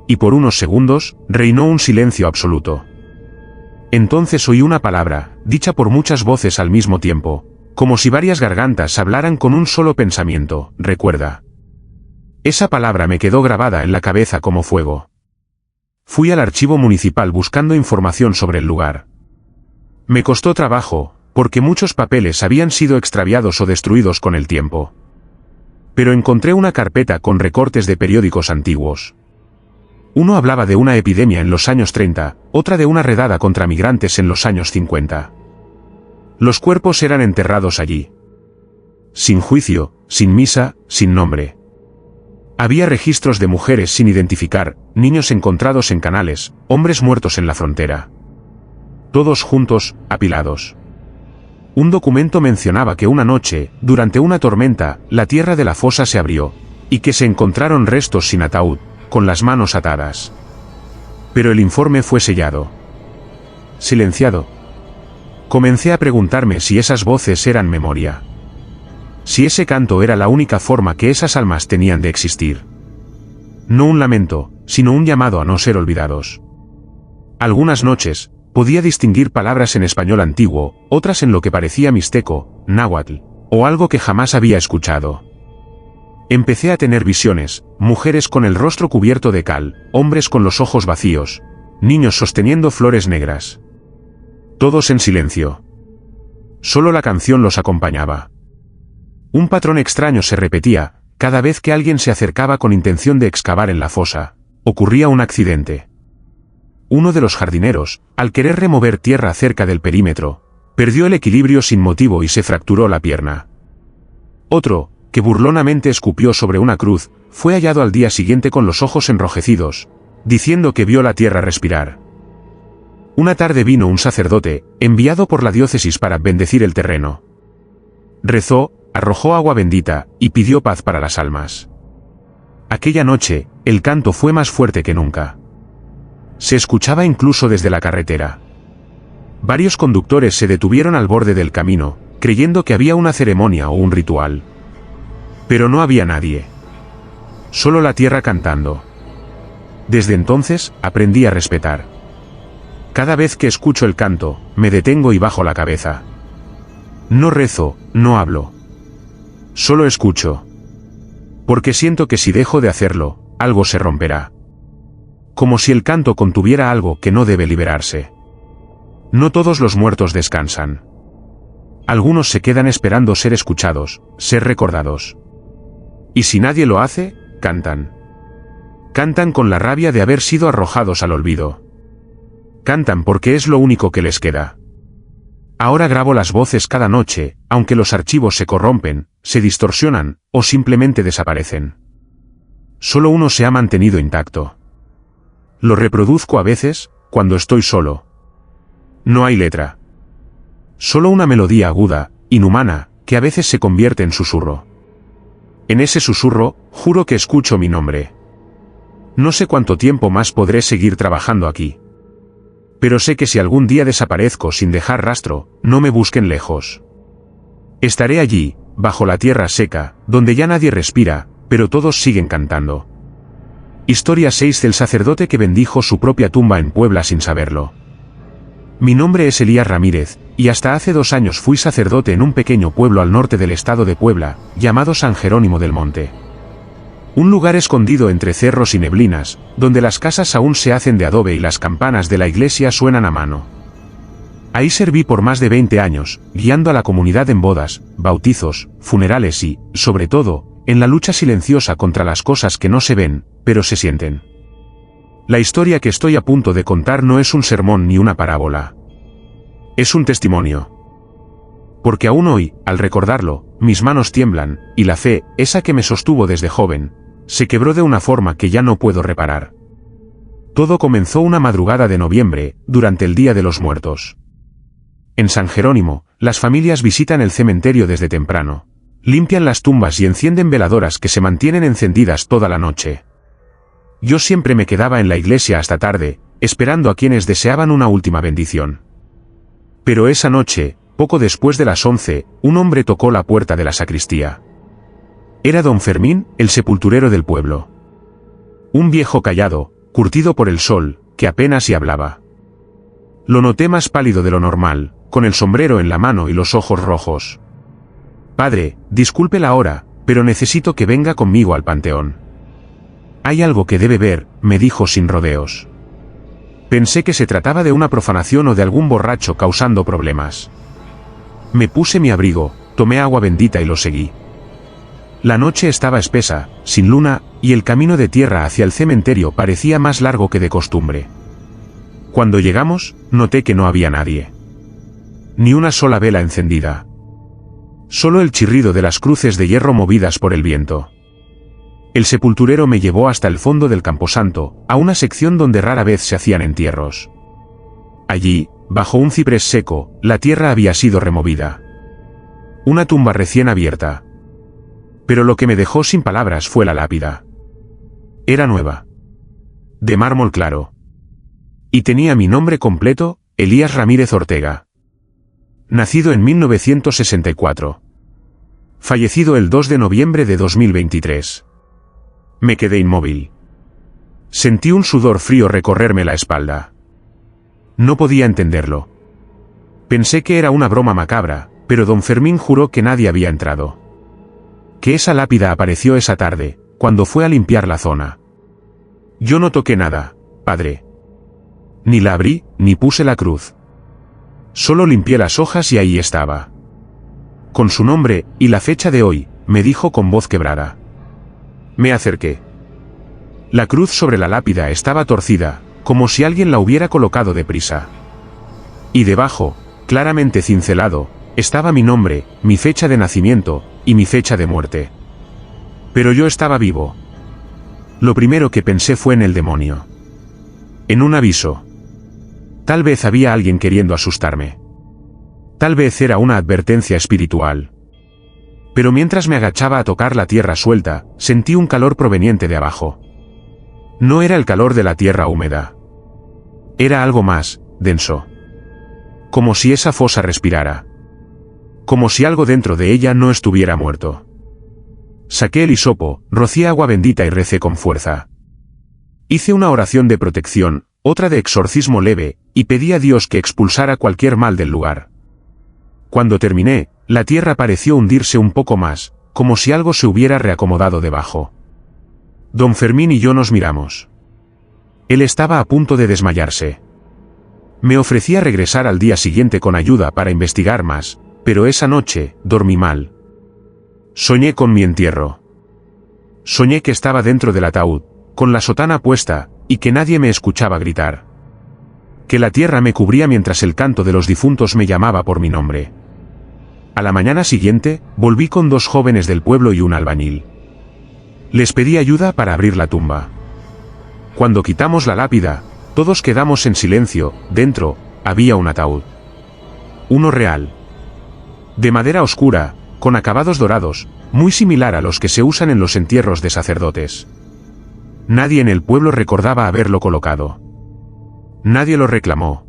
Y por unos segundos, reinó un silencio absoluto. Entonces oí una palabra, dicha por muchas voces al mismo tiempo, como si varias gargantas hablaran con un solo pensamiento: recuerda. Esa palabra me quedó grabada en la cabeza como fuego. Fui al archivo municipal buscando información sobre el lugar. Me costó trabajo, porque muchos papeles habían sido extraviados o destruidos con el tiempo. Pero encontré una carpeta con recortes de periódicos antiguos. Uno hablaba de una epidemia en los años 30, otra de una redada contra migrantes en los años 50. Los cuerpos eran enterrados allí. Sin juicio, sin misa, sin nombre. Había registros de mujeres sin identificar, niños encontrados en canales, hombres muertos en la frontera. Todos juntos, apilados. Un documento mencionaba que una noche, durante una tormenta, la tierra de la fosa se abrió, y que se encontraron restos sin ataúd, con las manos atadas. Pero el informe fue sellado. Silenciado. Comencé a preguntarme si esas voces eran memoria. Si ese canto era la única forma que esas almas tenían de existir. No un lamento, sino un llamado a no ser olvidados. Algunas noches, podía distinguir palabras en español antiguo, otras en lo que parecía mixteco, náhuatl, o algo que jamás había escuchado. Empecé a tener visiones, mujeres con el rostro cubierto de cal, hombres con los ojos vacíos, niños sosteniendo flores negras. Todos en silencio. Solo la canción los acompañaba. Un patrón extraño se repetía, cada vez que alguien se acercaba con intención de excavar en la fosa, ocurría un accidente. Uno de los jardineros, al querer remover tierra cerca del perímetro, perdió el equilibrio sin motivo y se fracturó la pierna. Otro, que burlonamente escupió sobre una cruz, fue hallado al día siguiente con los ojos enrojecidos, diciendo que vio la tierra respirar. Una tarde vino un sacerdote, enviado por la diócesis para bendecir el terreno. Rezó, arrojó agua bendita, y pidió paz para las almas. Aquella noche, el canto fue más fuerte que nunca. Se escuchaba incluso desde la carretera. Varios conductores se detuvieron al borde del camino, creyendo que había una ceremonia o un ritual. Pero no había nadie. Solo la tierra cantando. Desde entonces, aprendí a respetar. Cada vez que escucho el canto, me detengo y bajo la cabeza. No rezo, no hablo. Solo escucho. Porque siento que si dejo de hacerlo, algo se romperá. Como si el canto contuviera algo que no debe liberarse. No todos los muertos descansan. Algunos se quedan esperando ser escuchados, ser recordados. Y si nadie lo hace, cantan. Cantan con la rabia de haber sido arrojados al olvido. Cantan porque es lo único que les queda. Ahora grabo las voces cada noche, aunque los archivos se corrompen, se distorsionan, o simplemente desaparecen. Solo uno se ha mantenido intacto. Lo reproduzco a veces, cuando estoy solo. No hay letra. Solo una melodía aguda, inhumana, que a veces se convierte en susurro. En ese susurro, juro que escucho mi nombre. No sé cuánto tiempo más podré seguir trabajando aquí. Pero sé que si algún día desaparezco sin dejar rastro, no me busquen lejos. Estaré allí, bajo la tierra seca, donde ya nadie respira, pero todos siguen cantando. Historia 6 del sacerdote que bendijo su propia tumba en Puebla sin saberlo. Mi nombre es Elías Ramírez, y hasta hace 2 años fui sacerdote en un pequeño pueblo al norte del estado de Puebla, llamado San Jerónimo del Monte. Un lugar escondido entre cerros y neblinas, donde las casas aún se hacen de adobe y las campanas de la iglesia suenan a mano. Ahí serví por más de 20 años, guiando a la comunidad en bodas, bautizos, funerales y, sobre todo, en la lucha silenciosa contra las cosas que no se ven, pero se sienten. La historia que estoy a punto de contar no es un sermón ni una parábola. Es un testimonio. Porque aún hoy, al recordarlo, mis manos tiemblan, y la fe, esa que me sostuvo desde joven, se quebró de una forma que ya no puedo reparar. Todo comenzó una madrugada de noviembre, durante el Día de los Muertos. En San Jerónimo, las familias visitan el cementerio desde temprano. Limpian las tumbas y encienden veladoras que se mantienen encendidas toda la noche. Yo siempre me quedaba en la iglesia hasta tarde, esperando a quienes deseaban una última bendición. Pero esa noche, poco después de las 11, un hombre tocó la puerta de la sacristía. Era don Fermín, el sepulturero del pueblo. Un viejo callado, curtido por el sol, que apenas y hablaba. Lo noté más pálido de lo normal, con el sombrero en la mano y los ojos rojos. «Padre, disculpe la hora, pero necesito que venga conmigo al panteón». «Hay algo que debe ver», me dijo sin rodeos. Pensé que se trataba de una profanación o de algún borracho causando problemas. Me puse mi abrigo, tomé agua bendita y lo seguí. La noche estaba espesa, sin luna, y el camino de tierra hacia el cementerio parecía más largo que de costumbre. Cuando llegamos, noté que no había nadie. Ni una sola vela encendida. Solo el chirrido de las cruces de hierro movidas por el viento. El sepulturero me llevó hasta el fondo del camposanto, a una sección donde rara vez se hacían entierros. Allí, bajo un ciprés seco, la tierra había sido removida. Una tumba recién abierta. Pero lo que me dejó sin palabras fue la lápida. Era nueva. De mármol claro. Y tenía mi nombre completo, Elías Ramírez Ortega. Nacido en 1964. Fallecido el 2 de noviembre de 2023. Me quedé inmóvil. Sentí un sudor frío recorrerme la espalda. No podía entenderlo. Pensé que era una broma macabra, pero don Fermín juró que nadie había entrado. Que esa lápida apareció esa tarde, cuando fue a limpiar la zona. Yo no toqué nada, padre. Ni la abrí, ni puse la cruz. Solo limpié las hojas y ahí estaba. Con su nombre, y la fecha de hoy, me dijo con voz quebrada. Me acerqué. La cruz sobre la lápida estaba torcida, como si alguien la hubiera colocado deprisa. Y debajo, claramente cincelado, estaba mi nombre, mi fecha de nacimiento, y mi fecha de muerte. Pero yo estaba vivo. Lo primero que pensé fue en el demonio. En un aviso. Tal vez había alguien queriendo asustarme. Tal vez era una advertencia espiritual. Pero mientras me agachaba a tocar la tierra suelta, sentí un calor proveniente de abajo. No era el calor de la tierra húmeda. Era algo más, denso. Como si esa fosa respirara. Como si algo dentro de ella no estuviera muerto. Saqué el hisopo, rocié agua bendita y recé con fuerza. Hice una oración de protección, otra de exorcismo leve, y pedí a Dios que expulsara cualquier mal del lugar. Cuando terminé, la tierra pareció hundirse un poco más, como si algo se hubiera reacomodado debajo. Don Fermín y yo nos miramos. Él estaba a punto de desmayarse. Me ofrecía regresar al día siguiente con ayuda para investigar más, pero esa noche, dormí mal. Soñé con mi entierro. Soñé que estaba dentro del ataúd, con la sotana puesta, y que nadie me escuchaba gritar. Que la tierra me cubría mientras el canto de los difuntos me llamaba por mi nombre. A la mañana siguiente, volví con 2 jóvenes del pueblo y un albañil. Les pedí ayuda para abrir la tumba. Cuando quitamos la lápida, todos quedamos en silencio. Dentro, había un ataúd. Uno real. De madera oscura, con acabados dorados, muy similar a los que se usan en los entierros de sacerdotes. Nadie en el pueblo recordaba haberlo colocado. Nadie lo reclamó.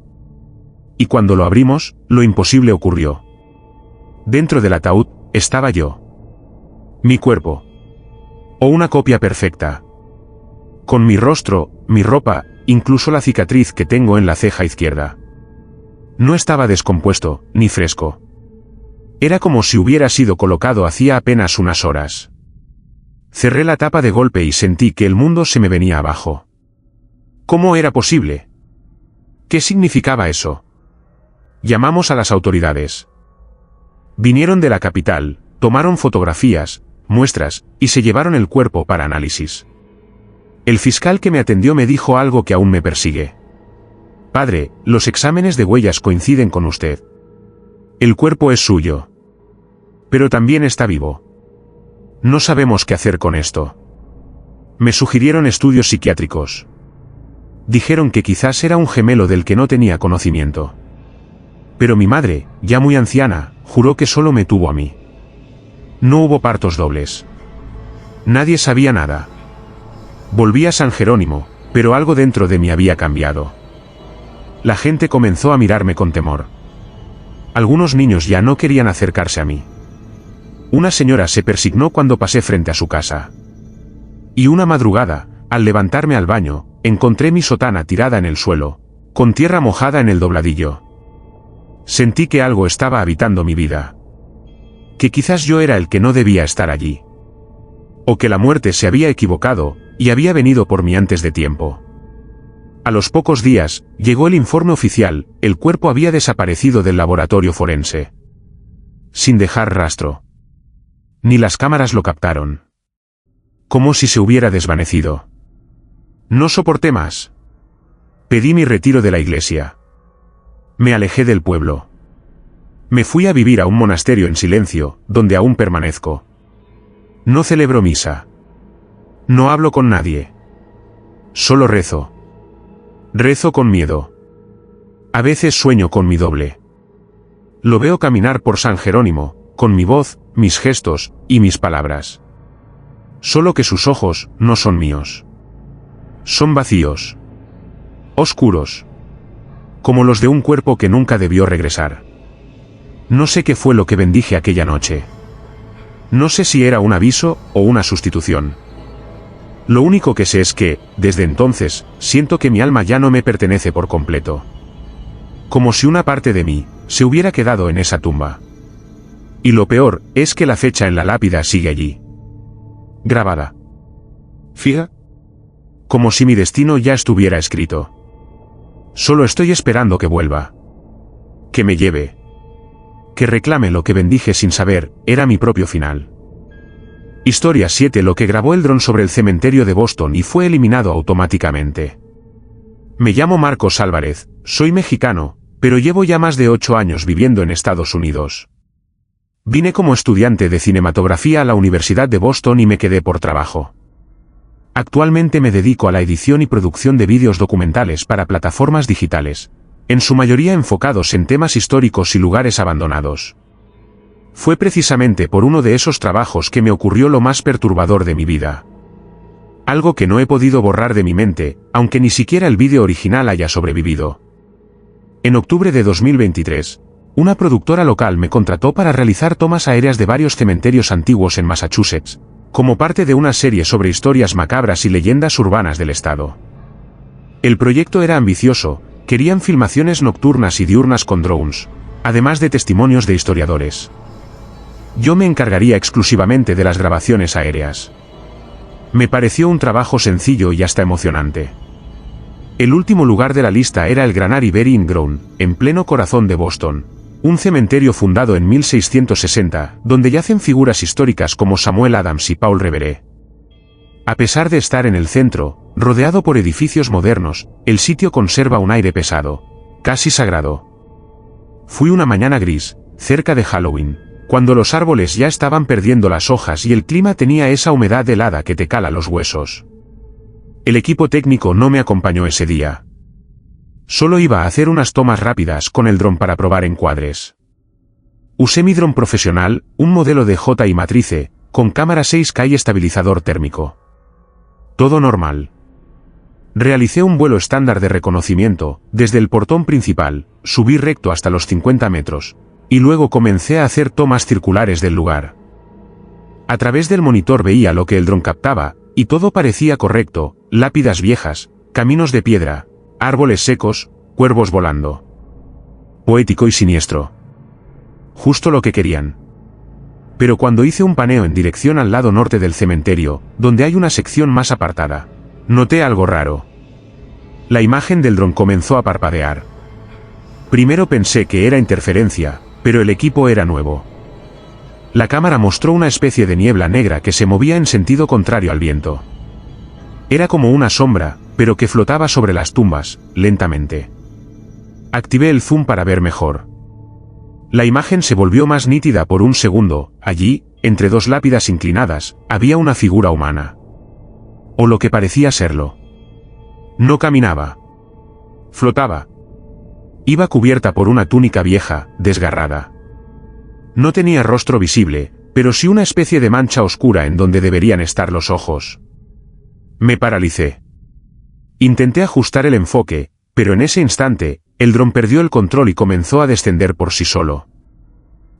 Y cuando lo abrimos, lo imposible ocurrió. Dentro del ataúd, estaba yo. Mi cuerpo. O una copia perfecta. Con mi rostro, mi ropa, incluso la cicatriz que tengo en la ceja izquierda. No estaba descompuesto, ni fresco. Era como si hubiera sido colocado hacía apenas unas horas. Cerré la tapa de golpe y sentí que el mundo se me venía abajo. ¿Cómo era posible? ¿Qué significaba eso? Llamamos a las autoridades. Vinieron de la capital, tomaron fotografías, muestras, y se llevaron el cuerpo para análisis. El fiscal que me atendió me dijo algo que aún me persigue. Padre, los exámenes de huellas coinciden con usted. El cuerpo es suyo. Pero también está vivo. No sabemos qué hacer con esto. Me sugirieron estudios psiquiátricos. Dijeron que quizás era un gemelo del que no tenía conocimiento. Pero mi madre, ya muy anciana, juró que solo me tuvo a mí. No hubo partos dobles. Nadie sabía nada. Volví a San Jerónimo, pero algo dentro de mí había cambiado. La gente comenzó a mirarme con temor. Algunos niños ya no querían acercarse a mí. Una señora se persignó cuando pasé frente a su casa. Y una madrugada, al levantarme al baño, encontré mi sotana tirada en el suelo, con tierra mojada en el dobladillo. Sentí que algo estaba habitando mi vida. Que quizás yo era el que no debía estar allí. O que la muerte se había equivocado, y había venido por mí antes de tiempo. A los pocos días, llegó el informe oficial, el cuerpo había desaparecido del laboratorio forense. Sin dejar rastro. Ni las cámaras lo captaron. Como si se hubiera desvanecido. No soporté más. Pedí mi retiro de la iglesia. Me alejé del pueblo. Me fui a vivir a un monasterio en silencio, donde aún permanezco. No celebro misa. No hablo con nadie. Solo rezo. Rezo con miedo. A veces sueño con mi doble. Lo veo caminar por San Jerónimo, con mi voz, mis gestos, y mis palabras. Solo que sus ojos no son míos. Son vacíos. Oscuros. Como los de un cuerpo que nunca debió regresar. No sé qué fue lo que bendije aquella noche. No sé si era un aviso o una sustitución. Lo único que sé es que, desde entonces, siento que mi alma ya no me pertenece por completo. Como si una parte de mí se hubiera quedado en esa tumba. Y lo peor es que la fecha en la lápida sigue allí. Grabada. Fija. Como si mi destino ya estuviera escrito. Solo estoy esperando que vuelva. Que me lleve. Que reclame lo que bendije sin saber, era mi propio final. Historia 7. Lo que grabó el dron sobre el cementerio de Boston y fue eliminado automáticamente. Me llamo Marcos Álvarez, soy mexicano, pero llevo ya más de 8 años viviendo en Estados Unidos. Vine como estudiante de cinematografía a la Universidad de Boston y me quedé por trabajo. Actualmente me dedico a la edición y producción de vídeos documentales para plataformas digitales, en su mayoría enfocados en temas históricos y lugares abandonados. Fue precisamente por uno de esos trabajos que me ocurrió lo más perturbador de mi vida. Algo que no he podido borrar de mi mente, aunque ni siquiera el vídeo original haya sobrevivido. En octubre de 2023, una productora local me contrató para realizar tomas aéreas de varios cementerios antiguos en Massachusetts, como parte de una serie sobre historias macabras y leyendas urbanas del estado. El proyecto era ambicioso, querían filmaciones nocturnas y diurnas con drones, además de testimonios de historiadores. Yo me encargaría exclusivamente de las grabaciones aéreas. Me pareció un trabajo sencillo y hasta emocionante. El último lugar de la lista era el Granary Burying Ground, en pleno corazón de Boston, un cementerio fundado en 1660, donde yacen figuras históricas como Samuel Adams y Paul Revere. A pesar de estar en el centro, rodeado por edificios modernos, el sitio conserva un aire pesado, casi sagrado. Fui una mañana gris, cerca de Halloween, cuando los árboles ya estaban perdiendo las hojas y el clima tenía esa humedad helada que te cala los huesos. El equipo técnico no me acompañó ese día. Solo iba a hacer unas tomas rápidas con el dron para probar encuadres. Usé mi dron profesional, un modelo de DJI Matrice, con cámara 6K y estabilizador térmico. Todo normal. Realicé un vuelo estándar de reconocimiento, desde el portón principal, subí recto hasta los 50 metros, y luego comencé a hacer tomas circulares del lugar. A través del monitor veía lo que el dron captaba, y todo parecía correcto: lápidas viejas, caminos de piedra, árboles secos, cuervos volando. poético y siniestro. Justo lo que querían. Pero cuando hice un paneo en dirección al lado norte del cementerio, donde hay una sección más apartada, noté algo raro. La imagen del dron comenzó a parpadear. Primero pensé que era interferencia, pero el equipo era nuevo. La cámara mostró una especie de niebla negra que se movía en sentido contrario al viento. Era como una sombra, pero que flotaba sobre las tumbas, lentamente. Activé el zoom para ver mejor. La imagen se volvió más nítida por un segundo. Allí, entre dos lápidas inclinadas, había una figura humana. O lo que parecía serlo. No caminaba. Flotaba. Iba cubierta por una túnica vieja, desgarrada. No tenía rostro visible, pero sí una especie de mancha oscura en donde deberían estar los ojos. Me paralicé. Intenté ajustar el enfoque, pero en ese instante, el dron perdió el control y comenzó a descender por sí solo.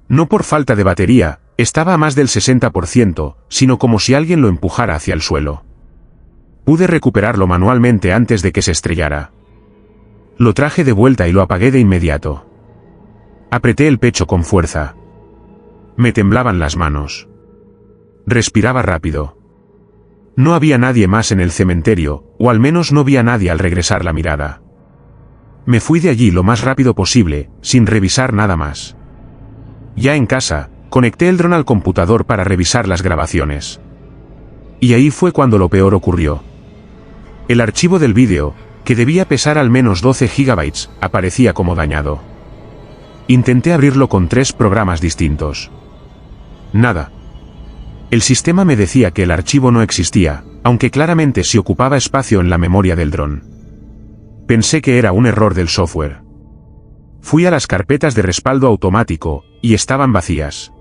No por falta de batería, estaba a más del 60%, sino como si alguien lo empujara hacia el suelo. Pude recuperarlo manualmente antes de que se estrellara. Lo traje de vuelta y lo apagué de inmediato. Apreté el pecho con fuerza. Me temblaban las manos. Respiraba rápido. No había nadie más en el cementerio, o al menos no vi a nadie al regresar la mirada. Me fui de allí lo más rápido posible, sin revisar nada más. Ya en casa, conecté el dron al computador para revisar las grabaciones. Y ahí fue cuando lo peor ocurrió. El archivo del vídeo, que debía pesar al menos 12 GB, aparecía como dañado. Intenté abrirlo con 3 programas distintos. Nada. El sistema me decía que el archivo no existía, aunque claramente sí ocupaba espacio en la memoria del dron. Pensé que era un error del software. Fui a las carpetas de respaldo automático, y estaban vacías.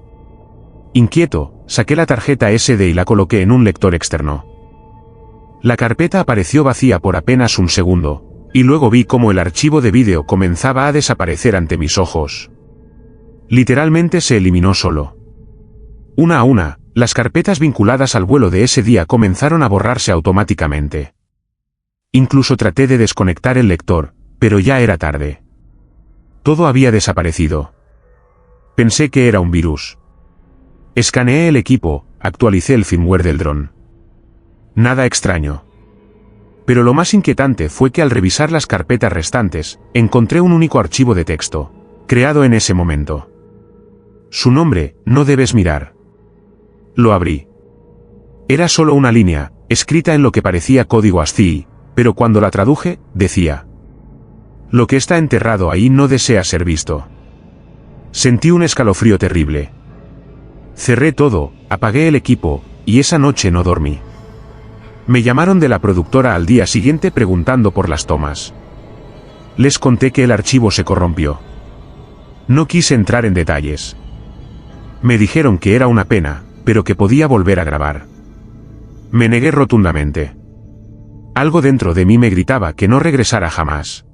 Inquieto, saqué la tarjeta SD y la coloqué en un lector externo. La carpeta apareció vacía por apenas un segundo, y luego vi cómo el archivo de vídeo comenzaba a desaparecer ante mis ojos. Literalmente se eliminó solo. Una a una, las carpetas vinculadas al vuelo de ese día comenzaron a borrarse automáticamente. Incluso traté de desconectar el lector, pero ya era tarde. Todo había desaparecido. Pensé que era un virus. Escaneé el equipo, actualicé el firmware del dron. Nada extraño. Pero lo más inquietante fue que al revisar las carpetas restantes, encontré un único archivo de texto, creado en ese momento. Su nombre, no debes mirar. Lo abrí. Era solo una línea, escrita en lo que parecía código ASCII, pero cuando la traduje, decía: lo que está enterrado ahí no desea ser visto. Sentí un escalofrío terrible. Cerré todo, apagué el equipo, y esa noche no dormí. Me llamaron de la productora al día siguiente preguntando por las tomas. Les conté que el archivo se corrompió. No quise entrar en detalles. Me dijeron que era una pena, pero que podía volver a grabar. Me negué rotundamente. Algo dentro de mí me gritaba que no regresara jamás.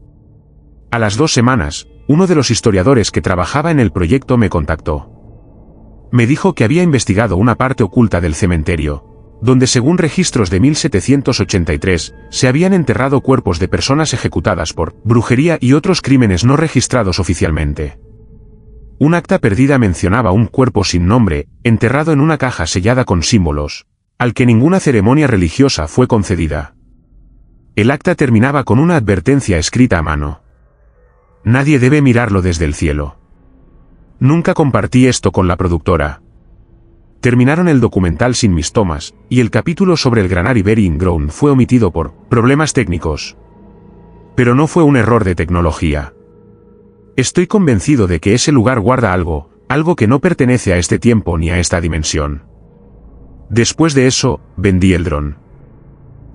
A las 2 semanas, uno de los historiadores que trabajaba en el proyecto me contactó. Me dijo que había investigado una parte oculta del cementerio, donde según registros de 1783, se habían enterrado cuerpos de personas ejecutadas por brujería y otros crímenes no registrados oficialmente. Un acta perdida mencionaba un cuerpo sin nombre, enterrado en una caja sellada con símbolos, al que ninguna ceremonia religiosa fue concedida. El acta terminaba con una advertencia escrita a mano. Nadie debe mirarlo desde el cielo. Nunca compartí esto con la productora. Terminaron el documental sin mis tomas, y el capítulo sobre el Granary Burying Ground fue omitido por problemas técnicos. Pero no fue un error de tecnología. Estoy convencido de que ese lugar guarda algo que no pertenece a este tiempo ni a esta dimensión. Después de eso, vendí el dron.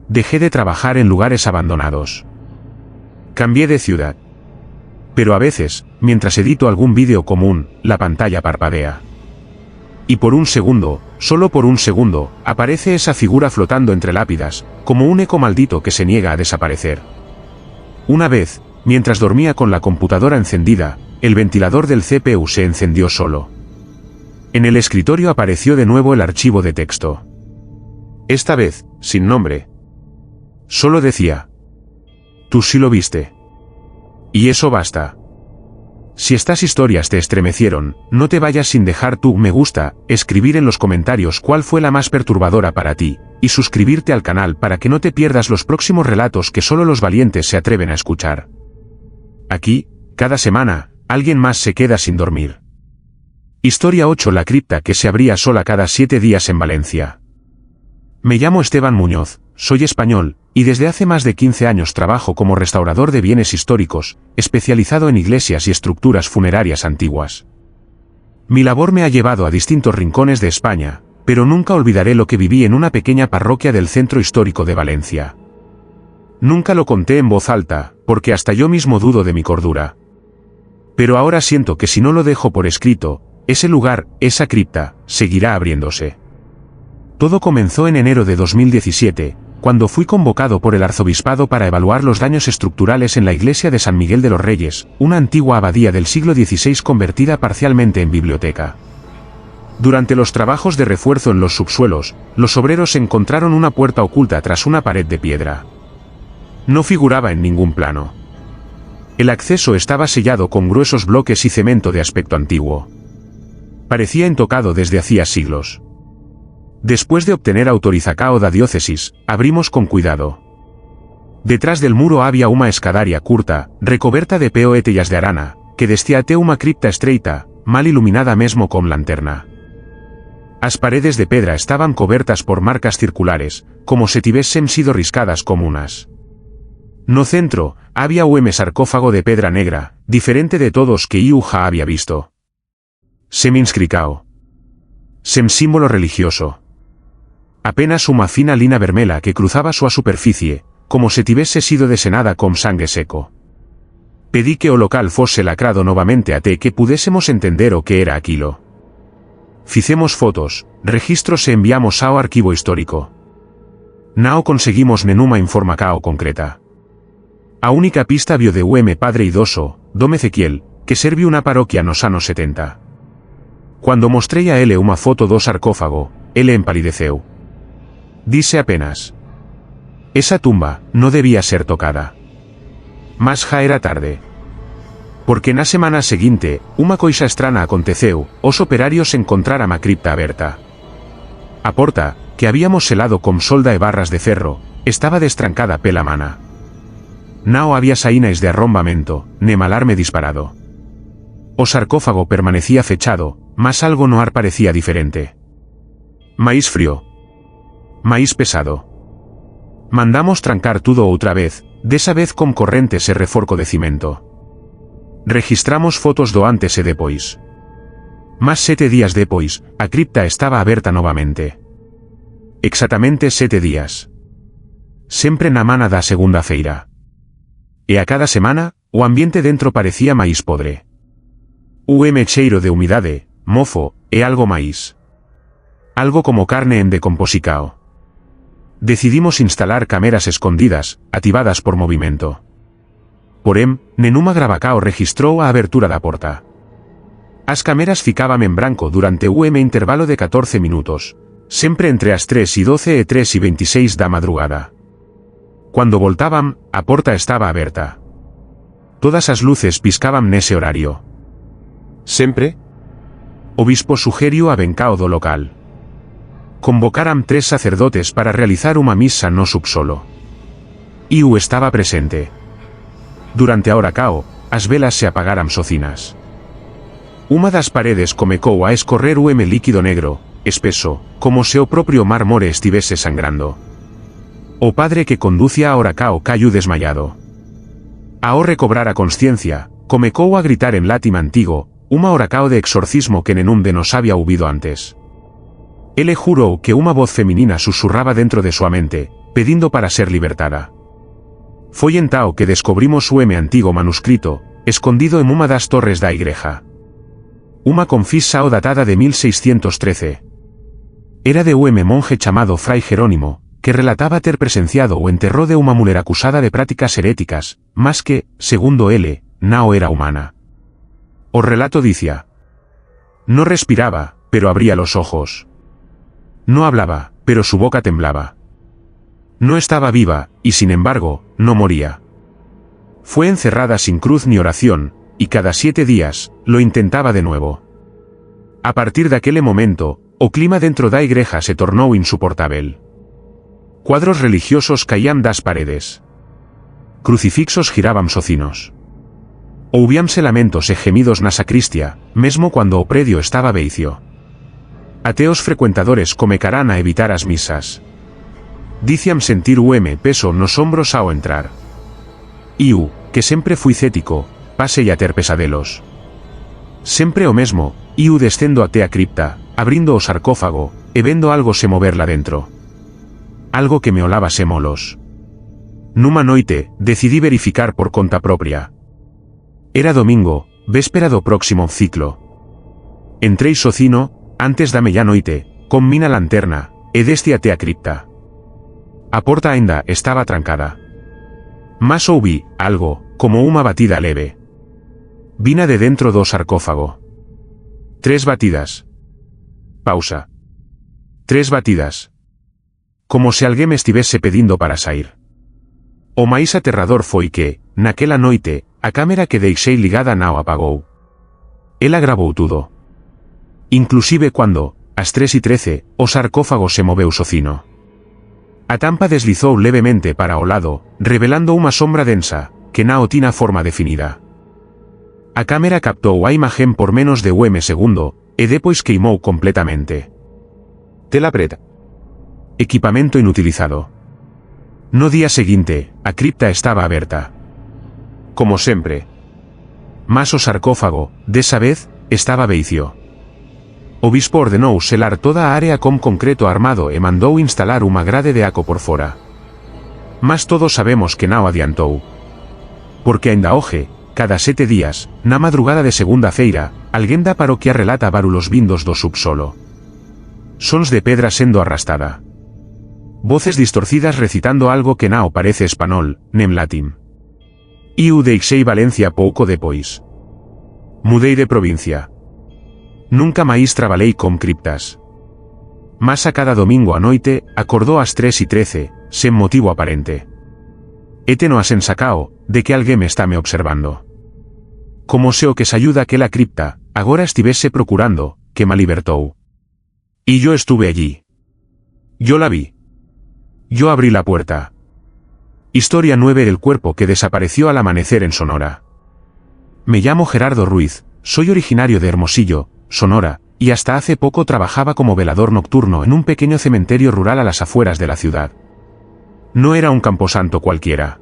Dejé de trabajar en lugares abandonados. Cambié de ciudad. Pero a veces, mientras edito algún vídeo común, la pantalla parpadea. Y por un segundo, solo por un segundo, aparece esa figura flotando entre lápidas, como un eco maldito que se niega a desaparecer. Una vez, mientras dormía con la computadora encendida, el ventilador del CPU se encendió solo. En el escritorio apareció de nuevo el archivo de texto. Esta vez, sin nombre. Solo decía: tú sí lo viste. Y eso basta. Si estas historias te estremecieron, no te vayas sin dejar tu me gusta, escribir en los comentarios cuál fue la más perturbadora para ti, y suscribirte al canal para que no te pierdas los próximos relatos que solo los valientes se atreven a escuchar. Aquí, cada semana, alguien más se queda sin dormir. Historia 8: La cripta que se abría sola cada 7 días en Valencia. Me llamo Esteban Muñoz, soy español, y desde hace más de 15 años trabajo como restaurador de bienes históricos, especializado en iglesias y estructuras funerarias antiguas. Mi labor me ha llevado a distintos rincones de España, pero nunca olvidaré lo que viví en una pequeña parroquia del centro histórico de Valencia. Nunca lo conté en voz alta, porque hasta yo mismo dudo de mi cordura. Pero ahora siento que si no lo dejo por escrito, ese lugar, esa cripta, seguirá abriéndose. Todo comenzó en enero de 2017, cuando fui convocado por el arzobispado para evaluar los daños estructurales en la iglesia de San Miguel de los Reyes, una antigua abadía del siglo XVI convertida parcialmente en biblioteca. Durante los trabajos de refuerzo en los subsuelos, los obreros encontraron una puerta oculta tras una pared de piedra. No figuraba en ningún plano. El acceso estaba sellado con gruesos bloques y cemento de aspecto antiguo. Parecía intocado desde hacía siglos. Después de obtener autorización da diócesis, abrimos con cuidado. Detrás del muro había una escadaria curta, recoberta de peoetellas de arana, que desciate una cripta estreita, mal iluminada mesmo con lanterna. As paredes de pedra estaban cobertas por marcas circulares, como se tivesen sido riscadas comunas. No centro, había un sarcófago de pedra negra, diferente de todos que eu ja había visto. Sem inscricao. Sem símbolo religioso. Apenas una fina lina vermela que cruzaba su superficie, como se tivese sido desenada con sangue seco. Pedí que o local fose lacrado novamente até que pudésemos entender o que era aquilo. Ficemos fotos, registros e enviamos ao arquivo histórico. Nao conseguimos nenuma información concreta. A única pista vio de padre idoso, Dom Ezequiel, que serviu una parroquia nos anos 70. Cuando mostrei a ele una foto do sarcófago, ele empalideceu. Dise apenas: esa tumba no debía ser tocada. Mas ja era tarde. Porque na semana seguinte, unha coisa estrana aconteceu, os operarios encontraran a cripta aberta. A porta, que habíamos selado con solda e barras de ferro, estaba destrancada pela mana. Nao había saínas de arrombamento, nem alarme disparado. O sarcófago permanecía fechado, mas algo no ar parecía diferente. Maíz frío. Maíz pesado. Mandamos trancar todo outra vez, desa vez con correntes e reforco de cimento. Registramos fotos do antes e depois. Mas 7 días depois, a cripta estaba aberta novamente. Exactamente 7 días. Sempre na mana da segunda feira. E a cada semana, o ambiente dentro parecía máis podre. Cheiro de humidade, mofo, e algo máis. Algo como carne en decomposicao. Decidimos instalar cámaras escondidas, ativadas por movimento. Porém, nenuma gravacao registrou a abertura da porta. As cámaras ficaban en branco durante intervalo de 14 minutos, sempre entre as 3:12 e 3:26 da madrugada. Cuando voltaban, a porta estaba aberta. Todas as luces piscaban nese horario. Sempre? Obispo sugeriu a bencao do local. Convocaran 3 sacerdotes para realizar unha misa no subsolo. Iu estaba presente. Durante a oracao, as velas se apagaran socinas. Unha das paredes comecou a escorrer líquido negro, espeso, como se o propio mármore estivese sangrando. O padre que conducia a oracao cayú desmayado. Ao recobrar a consciencia, comecou a gritar en latín antigo, unha oracao de exorcismo que nenún de nos había ouvido antes. Ele jurou que unha voz feminina susurraba dentro de súa mente, pedindo para ser libertada. Foi entao que descobrimos o antigo manuscrito, escondido en unha das torres da igreja. Unha confisa o datada de 1613. Era de monje chamado Fray Jerónimo, que relataba ter presenciado o enterro de unha muller acusada de prácticas heréticas, mas que, segundo ele, nao era humana. O relato dicía: no respiraba, pero abría los ojos. No hablaba, pero su boca temblaba. No estaba viva, y sin embargo, no moría. Fue encerrada sin cruz ni oración, y cada 7 días, lo intentaba de nuevo. A partir de aquel momento, o clima dentro da igreja se tornou insuportável. Cuadros religiosos caían das paredes. Crucifixos giraban socinos. Ouvíanse lamentos e gemidos na sacristia, mesmo cuando o predio estaba veicio. Ateos frecuentadores comecarán a evitar as misas. Dicían sentir peso nos ombros ao entrar. Que sempre fui cético, pasei a ter pesadelos. Sempre o mesmo, descendo até a cripta, abrindo o sarcófago, e vendo algo se mover lá dentro. Algo que me olaba se molos. Numa noite, decidí verificar por conta propia. Era domingo, véspera do próximo ciclo. Entrei socino, antes da medianoite, con mina lanterna, e desci até a cripta. A porta aínda estaba trancada. Mas ouví algo, como unha batida leve. Vina de dentro do sarcófago. 3 batidas. Pausa. 3 batidas. Como se alguén me estivese pedindo para sair. O máis aterrador foi que, naquela noite, a cámara que deixei ligada nao apagou. Ela gravou tudo. Inclusive cando, ás 3:13, o sarcófago se moveu socino. A tampa deslizou levemente para o lado, revelando unha sombra densa, que nao tina forma definida. A cámara captou a imagen por menos de segundo, e depois queimou completamente. Tela preta. Equipamento inutilizado. No día seguinte, a cripta estaba aberta. Como sempre. Mas o sarcófago, desa vez, estaba veicio. O bispo ordenou selar toda a área con concreto armado e mandou instalar unha grade de aco por fora. Mas todos sabemos que nao adiantou. Porque aínda hoxe, cada 7 días, na madrugada de segunda-feira, alguén da parroquia relata barulos vindos do subsolo. Sons de pedra sendo arrastada. Voces distorcidas recitando algo que nao parece espanol, nem latín. Deixei Valencia pouco depois. Mudei de provincia. Nunca máis trabalei con criptas. Mas a cada domingo a noite, acordou ás 3:13, sen motivo aparente. Teno a sensacao, de que alguén me está me observando. Como se o que se ayuda aquela cripta, agora estivese procurando, que me libertou. Yo estuve allí. Yo la vi. Yo abrí la puerta. Historia 9 del cuerpo que desapareció al amanecer en Sonora. Me llamo Gerardo Ruiz, soy originario de Hermosillo, Sonora, y hasta hace poco trabajaba como velador nocturno en un pequeño cementerio rural a las afueras de la ciudad. No era un camposanto cualquiera.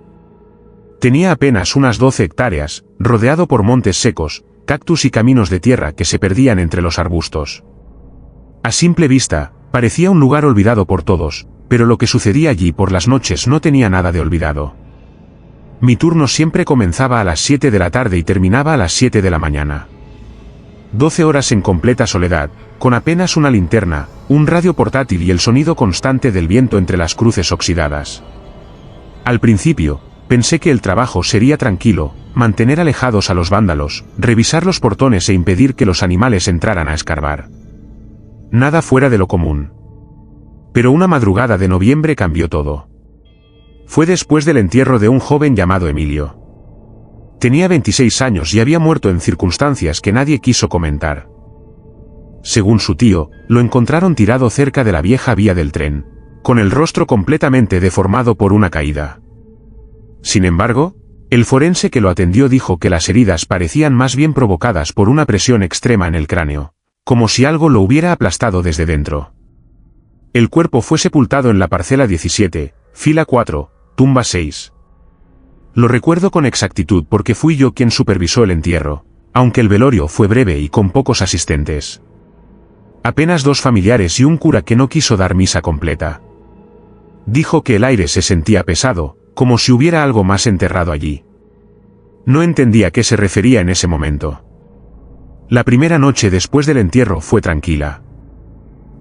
Tenía apenas unas 12 hectáreas, rodeado por montes secos, cactus y caminos de tierra que se perdían entre los arbustos. A simple vista, parecía un lugar olvidado por todos, pero lo que sucedía allí por las noches no tenía nada de olvidado. Mi turno siempre comenzaba a las 7 de la tarde y terminaba a las 7 de la mañana. 12 horas en completa soledad, con apenas una linterna, un radio portátil y el sonido constante del viento entre las cruces oxidadas. Al principio, pensé que el trabajo sería tranquilo, mantener alejados a los vándalos, revisar los portones e impedir que los animales entraran a escarbar. Nada fuera de lo común. Pero una madrugada de noviembre cambió todo. Fue después del entierro de un joven llamado Emilio. Tenía 26 años y había muerto en circunstancias que nadie quiso comentar. Según su tío, lo encontraron tirado cerca de la vieja vía del tren, con el rostro completamente deformado por una caída. Sin embargo, el forense que lo atendió dijo que las heridas parecían más bien provocadas por una presión extrema en el cráneo, como si algo lo hubiera aplastado desde dentro. El cuerpo fue sepultado en la parcela 17, fila 4, tumba 6. Lo recuerdo con exactitud porque fui yo quien supervisó el entierro, aunque el velorio fue breve y con pocos asistentes. Apenas 2 familiares y un cura que no quiso dar misa completa. Dijo que el aire se sentía pesado, como si hubiera algo más enterrado allí. No entendía a qué se refería en ese momento. La primera noche después del entierro fue tranquila.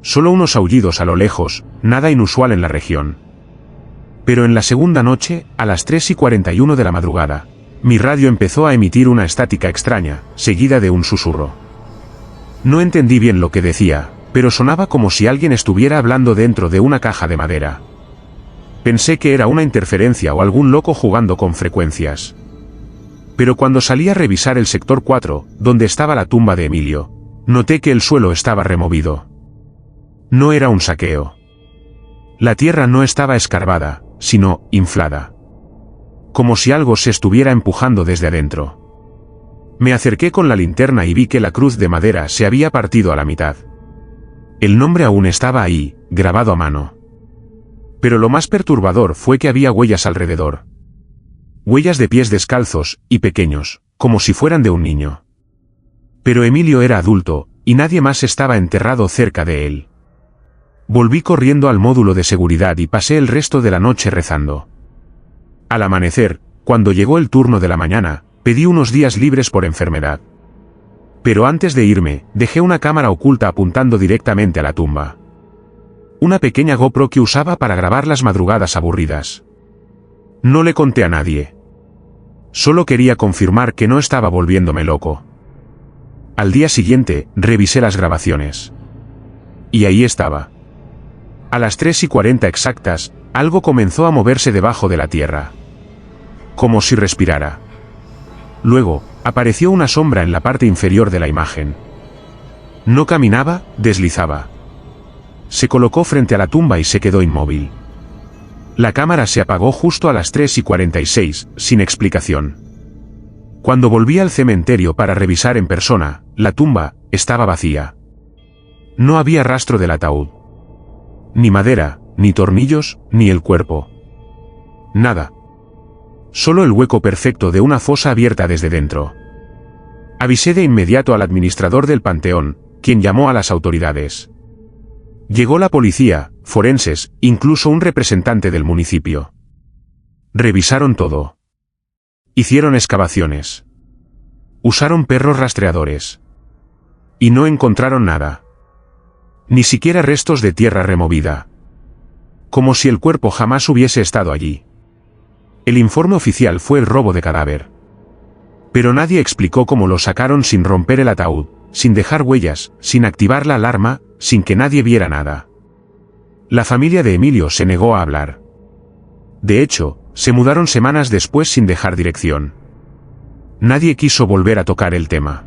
Solo unos aullidos a lo lejos, nada inusual en la región. Pero en la segunda noche, a las 3:41 de la madrugada, mi radio empezó a emitir una estática extraña, seguida de un susurro. No entendí bien lo que decía, pero sonaba como si alguien estuviera hablando dentro de una caja de madera. Pensé que era una interferencia o algún loco jugando con frecuencias. Pero cuando salí a revisar el sector 4, donde estaba la tumba de Emilio, noté que el suelo estaba removido. No era un saqueo. La tierra no estaba escarbada, sino inflada. Como si algo se estuviera empujando desde adentro. Me acerqué con la linterna y vi que la cruz de madera se había partido a la mitad. El nombre aún estaba ahí, grabado a mano. Pero lo más perturbador fue que había huellas alrededor. Huellas de pies descalzos, y pequeños, como si fueran de un niño. Pero Emilio era adulto, y nadie más estaba enterrado cerca de él. Volví corriendo al módulo de seguridad y pasé el resto de la noche rezando. Al amanecer, cuando llegó el turno de la mañana, pedí unos días libres por enfermedad. Pero antes de irme, dejé una cámara oculta apuntando directamente a la tumba. Una pequeña GoPro que usaba para grabar las madrugadas aburridas. No le conté a nadie. Solo quería confirmar que no estaba volviéndome loco. Al día siguiente, revisé las grabaciones. Y ahí estaba. A las 3:40 exactas, algo comenzó a moverse debajo de la tierra. Como si respirara. Luego, apareció una sombra en la parte inferior de la imagen. No caminaba, deslizaba. Se colocó frente a la tumba y se quedó inmóvil. La cámara se apagó justo a las 3:46, sin explicación. Cuando volví al cementerio para revisar en persona, la tumba estaba vacía. No había rastro del ataúd. Ni madera, ni tornillos, ni el cuerpo. Nada. Solo el hueco perfecto de una fosa abierta desde dentro. Avisé de inmediato al administrador del panteón, quien llamó a las autoridades. Llegó la policía, forenses, incluso un representante del municipio. Revisaron todo. Hicieron excavaciones. Usaron perros rastreadores. Y no encontraron nada. Ni siquiera restos de tierra removida. Como si el cuerpo jamás hubiese estado allí. El informe oficial fue el robo de cadáver. Pero nadie explicó cómo lo sacaron sin romper el ataúd, sin dejar huellas, sin activar la alarma, sin que nadie viera nada. La familia de Emilio se negó a hablar. De hecho, se mudaron semanas después sin dejar dirección. Nadie quiso volver a tocar el tema.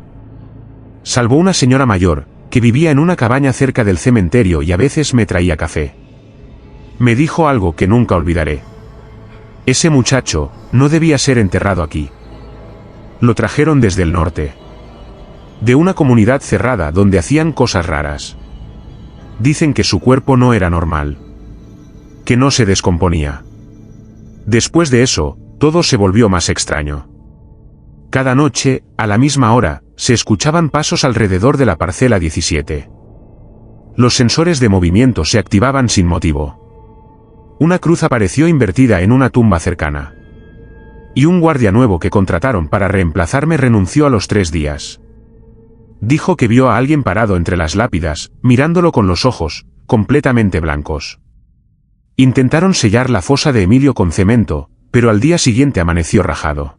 Salvo una señora mayor, que vivía en una cabaña cerca del cementerio y a veces me traía café. Me dijo algo que nunca olvidaré. Ese muchacho no debía ser enterrado aquí. Lo trajeron desde el norte. De una comunidad cerrada donde hacían cosas raras. Dicen que su cuerpo no era normal. Que no se descomponía. Después de eso, todo se volvió más extraño. Cada noche, a la misma hora, se escuchaban pasos alrededor de la parcela 17. Los sensores de movimiento se activaban sin motivo. Una cruz apareció invertida en una tumba cercana. Y un guardia nuevo que contrataron para reemplazarme renunció a los 3 días. Dijo que vio a alguien parado entre las lápidas, mirándolo con los ojos, completamente blancos. Intentaron sellar la fosa de Emilio con cemento, pero al día siguiente amaneció rajado.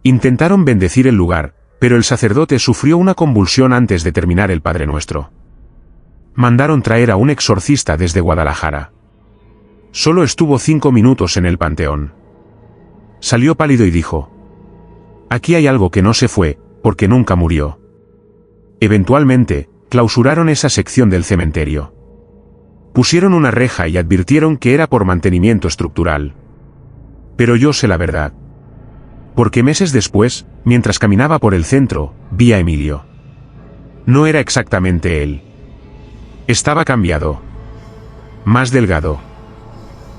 Intentaron bendecir el lugar, pero el sacerdote sufrió una convulsión antes de terminar el Padre Nuestro. Mandaron traer a un exorcista desde Guadalajara. Solo estuvo 5 minutos en el panteón. Salió pálido y dijo: «Aquí hay algo que no se fue, porque nunca murió». Eventualmente, clausuraron esa sección del cementerio. Pusieron una reja y advirtieron que era por mantenimiento estructural. Pero yo sé la verdad. Porque meses después, mientras caminaba por el centro, vi a Emilio. No era exactamente él. Estaba cambiado. Más delgado.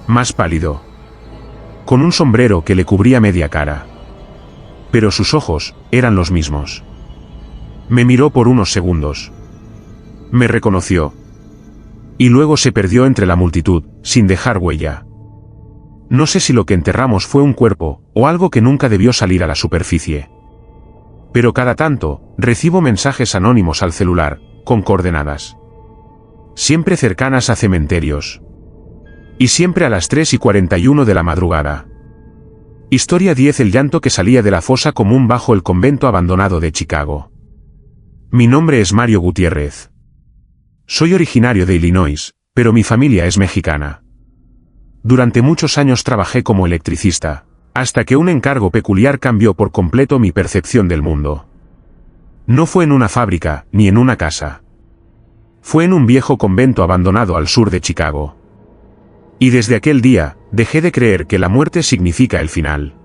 Más pálido. Con un sombrero que le cubría media cara. Pero sus ojos eran los mismos. Me miró por unos segundos. Me reconoció. Y luego se perdió entre la multitud, sin dejar huella. No sé si lo que enterramos fue un cuerpo, o algo que nunca debió salir a la superficie. Pero cada tanto, recibo mensajes anónimos al celular, con coordenadas. Siempre cercanas a cementerios. Y siempre a las 3:41 de la madrugada. Historia 10: el llanto que salía de la fosa común bajo el convento abandonado de Chicago. Mi nombre es Mario Gutiérrez. Soy originario de Illinois, pero mi familia es mexicana. Durante muchos años trabajé como electricista, Hasta que un encargo peculiar cambió por completo mi percepción del mundo. No fue en una fábrica, ni en una casa. Fue en un viejo convento abandonado al sur de Chicago. Y desde aquel día, dejé de creer que la muerte significa el final.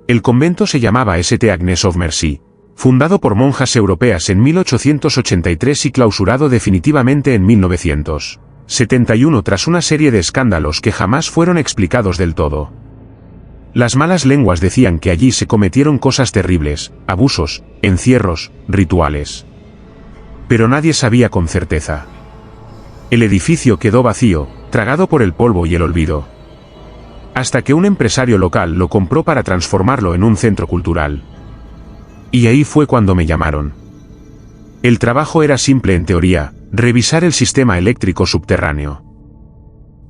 El convento se llamaba St. Agnes of Mercy, fundado por monjas europeas en 1883 y clausurado definitivamente en 1971 tras una serie de escándalos que jamás fueron explicados del todo. Las malas lenguas decían que allí se cometieron cosas terribles, abusos, encierros, rituales. Pero nadie sabía con certeza. El edificio quedó vacío, tragado por el polvo y el olvido. Hasta que un empresario local lo compró para transformarlo en un centro cultural. Y ahí fue cuando me llamaron. El trabajo era simple en teoría, revisar el sistema eléctrico subterráneo.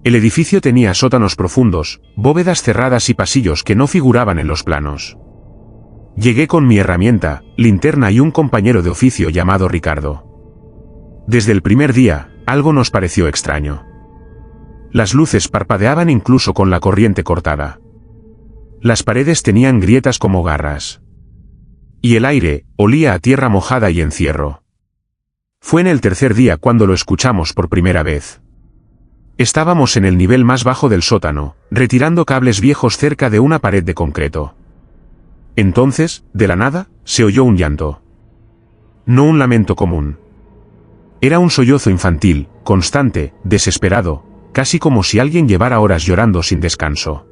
El edificio tenía sótanos profundos, bóvedas cerradas y pasillos que no figuraban en los planos. Llegué con mi herramienta, linterna y un compañero de oficio llamado Ricardo. Desde el primer día, algo nos pareció extraño. Las luces parpadeaban incluso con la corriente cortada. Las paredes tenían grietas como garras. Y el aire olía a tierra mojada y encierro. Fue en el tercer día cuando lo escuchamos por primera vez. Estábamos en el nivel más bajo del sótano, retirando cables viejos cerca de una pared de concreto. Entonces, de la nada, se oyó un llanto. No un lamento común. Era un sollozo infantil, constante, desesperado, casi como si alguien llevara horas llorando sin descanso.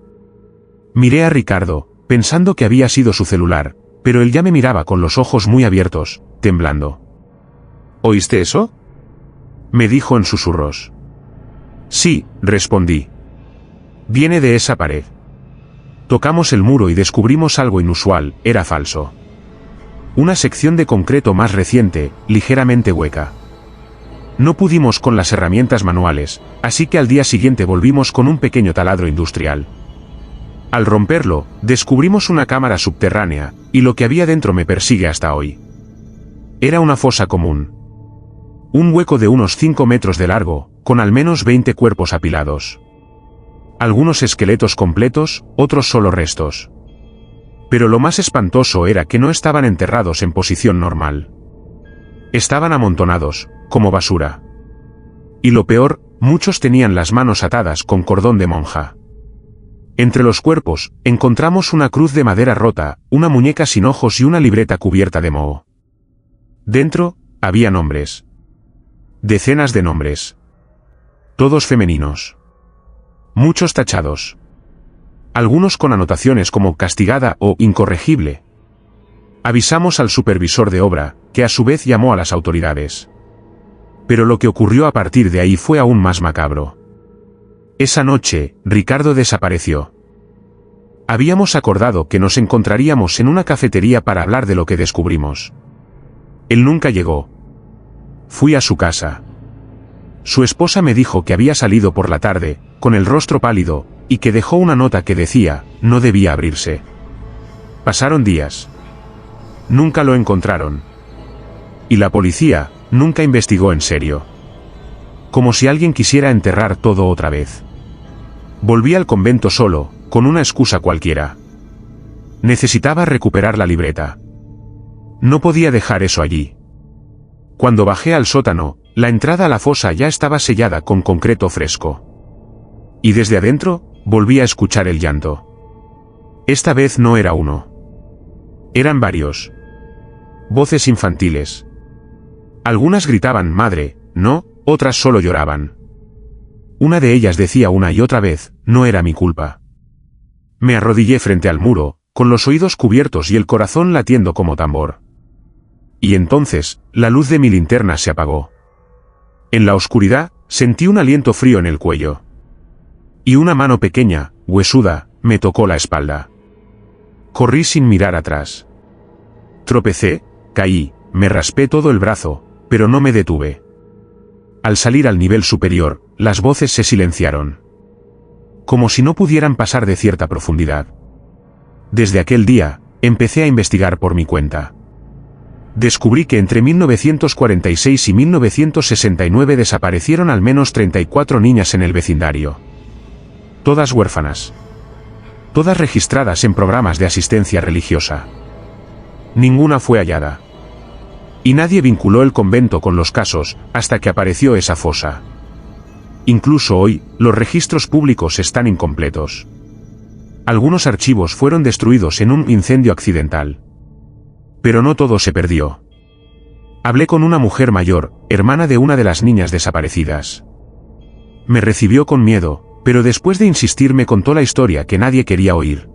Miré a Ricardo, pensando que había sido su celular, pero él ya me miraba con los ojos muy abiertos, temblando. ¿Oíste eso?, me dijo en susurros. Sí, respondí. Viene de esa pared. Tocamos el muro y descubrimos algo inusual, era falso. Una sección de concreto más reciente, ligeramente hueca. No pudimos con las herramientas manuales, así que al día siguiente volvimos con un pequeño taladro industrial. Al romperlo, descubrimos una cámara subterránea, y lo que había dentro me persigue hasta hoy. Era una fosa común. Un hueco de unos 5 metros de largo, con al menos 20 cuerpos apilados. Algunos esqueletos completos, otros solo restos. Pero lo más espantoso era que no estaban enterrados en posición normal. Estaban amontonados, como basura. Y lo peor, muchos tenían las manos atadas con cordón de monja. Entre los cuerpos, encontramos una cruz de madera rota, una muñeca sin ojos y una libreta cubierta de moho. Dentro, había nombres. Decenas de nombres. Todos femeninos. Muchos tachados. Algunos con anotaciones como castigada o incorregible. Avisamos al supervisor de obra, que a su vez llamó a las autoridades. Pero lo que ocurrió a partir de ahí fue aún más macabro. Esa noche, Ricardo desapareció. Habíamos acordado que nos encontraríamos en una cafetería para hablar de lo que descubrimos. Él nunca llegó. Fui a su casa. Su esposa me dijo que había salido por la tarde, con el rostro pálido, y que dejó una nota que decía, no debía abrirse. Pasaron días. Nunca lo encontraron. Y la policía, nunca investigó en serio. Como si alguien quisiera enterrar todo otra vez. Volví al convento solo, con una excusa cualquiera. Necesitaba recuperar la libreta. No podía dejar eso allí. Cuando bajé al sótano, la entrada a la fosa ya estaba sellada con concreto fresco. Y desde adentro, volví a escuchar el llanto. Esta vez no era uno. Eran varios. Voces infantiles. Algunas gritaban madre, no, otras solo lloraban. Una de ellas decía una y otra vez, no era mi culpa. Me arrodillé frente al muro, con los oídos cubiertos y el corazón latiendo como tambor. Y entonces, la luz de mi linterna se apagó. En la oscuridad, sentí un aliento frío en el cuello. Y una mano pequeña, huesuda, me tocó la espalda. Corrí sin mirar atrás. Tropecé, caí, me raspé todo el brazo, pero no me detuve. Al salir al nivel superior, las voces se silenciaron. Como si no pudieran pasar de cierta profundidad. Desde aquel día, empecé a investigar por mi cuenta. Descubrí que entre 1946 y 1969 desaparecieron al menos 34 niñas en el vecindario. Todas huérfanas. todas registradas en programas de asistencia religiosa. Ninguna fue hallada. Y nadie vinculó el convento con los casos, hasta que apareció esa fosa. Incluso hoy, los registros públicos están incompletos. Algunos archivos fueron destruidos en un incendio accidental. Pero no todo se perdió. Hablé con una mujer mayor, hermana de una de las niñas desaparecidas. Me recibió con miedo, pero después de insistir me contó la historia que nadie quería oír.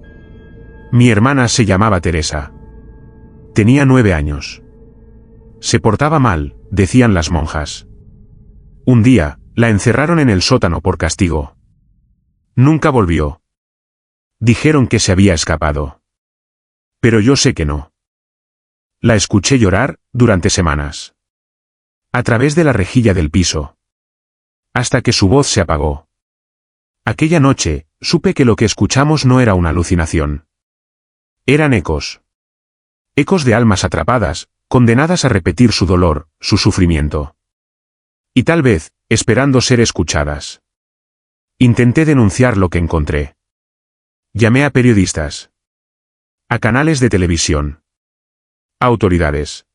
Mi hermana se llamaba Teresa. Tenía 9 años. Se portaba mal, decían las monjas. Un día, la encerraron en el sótano por castigo. Nunca volvió. Dijeron que se había escapado. Pero yo sé que no. La escuché llorar, durante semanas. A través de la rejilla del piso. Hasta que su voz se apagó. Aquella noche, supe que lo que escuchamos no era una alucinación. Eran ecos. Ecos de almas atrapadas, condenadas a repetir su dolor, su sufrimiento. Y tal vez, esperando ser escuchadas. Intenté denunciar lo que encontré. Llamé a periodistas. A canales de televisión. A autoridades.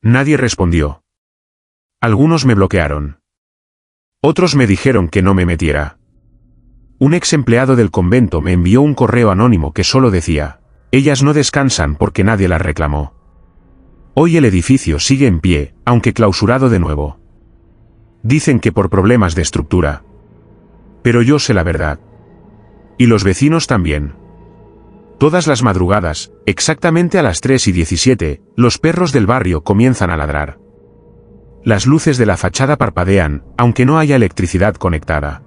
Nadie respondió. Algunos me bloquearon. Otros me dijeron que no me metiera. Un ex empleado del convento me envió un correo anónimo que solo decía: ellas no descansan porque nadie las reclamó. Hoy el edificio sigue en pie, aunque clausurado de nuevo. Dicen que por problemas de estructura. Pero yo sé la verdad. Y los vecinos también. Todas las madrugadas, exactamente a las 3:17, los perros del barrio comienzan a ladrar. Las luces de la fachada parpadean, aunque no haya electricidad conectada.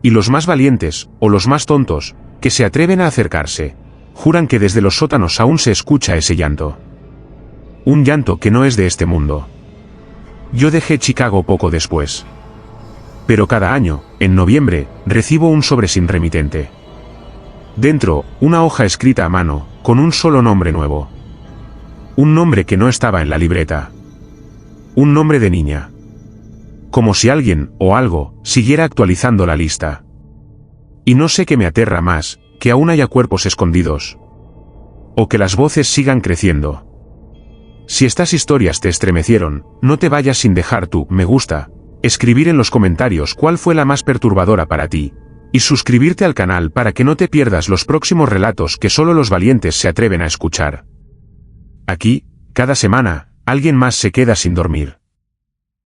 Y los más valientes, o los más tontos, que se atreven a acercarse, juran que desde los sótanos aún se escucha ese llanto. Un llanto que no es de este mundo. Yo dejé Chicago poco después. Pero cada año, en noviembre, recibo un sobre sin remitente. Dentro, una hoja escrita a mano, con un solo nombre nuevo. Un nombre que no estaba en la libreta. Un nombre de niña. Como si alguien, o algo, siguiera actualizando la lista. Y no sé qué me aterra más, que aún haya cuerpos escondidos. O que las voces sigan creciendo. Si estas historias te estremecieron, no te vayas sin dejar tu me gusta, escribir en los comentarios cuál fue la más perturbadora para ti, y suscribirte al canal para que no te pierdas los próximos relatos que solo los valientes se atreven a escuchar. Aquí, cada semana, alguien más se queda sin dormir.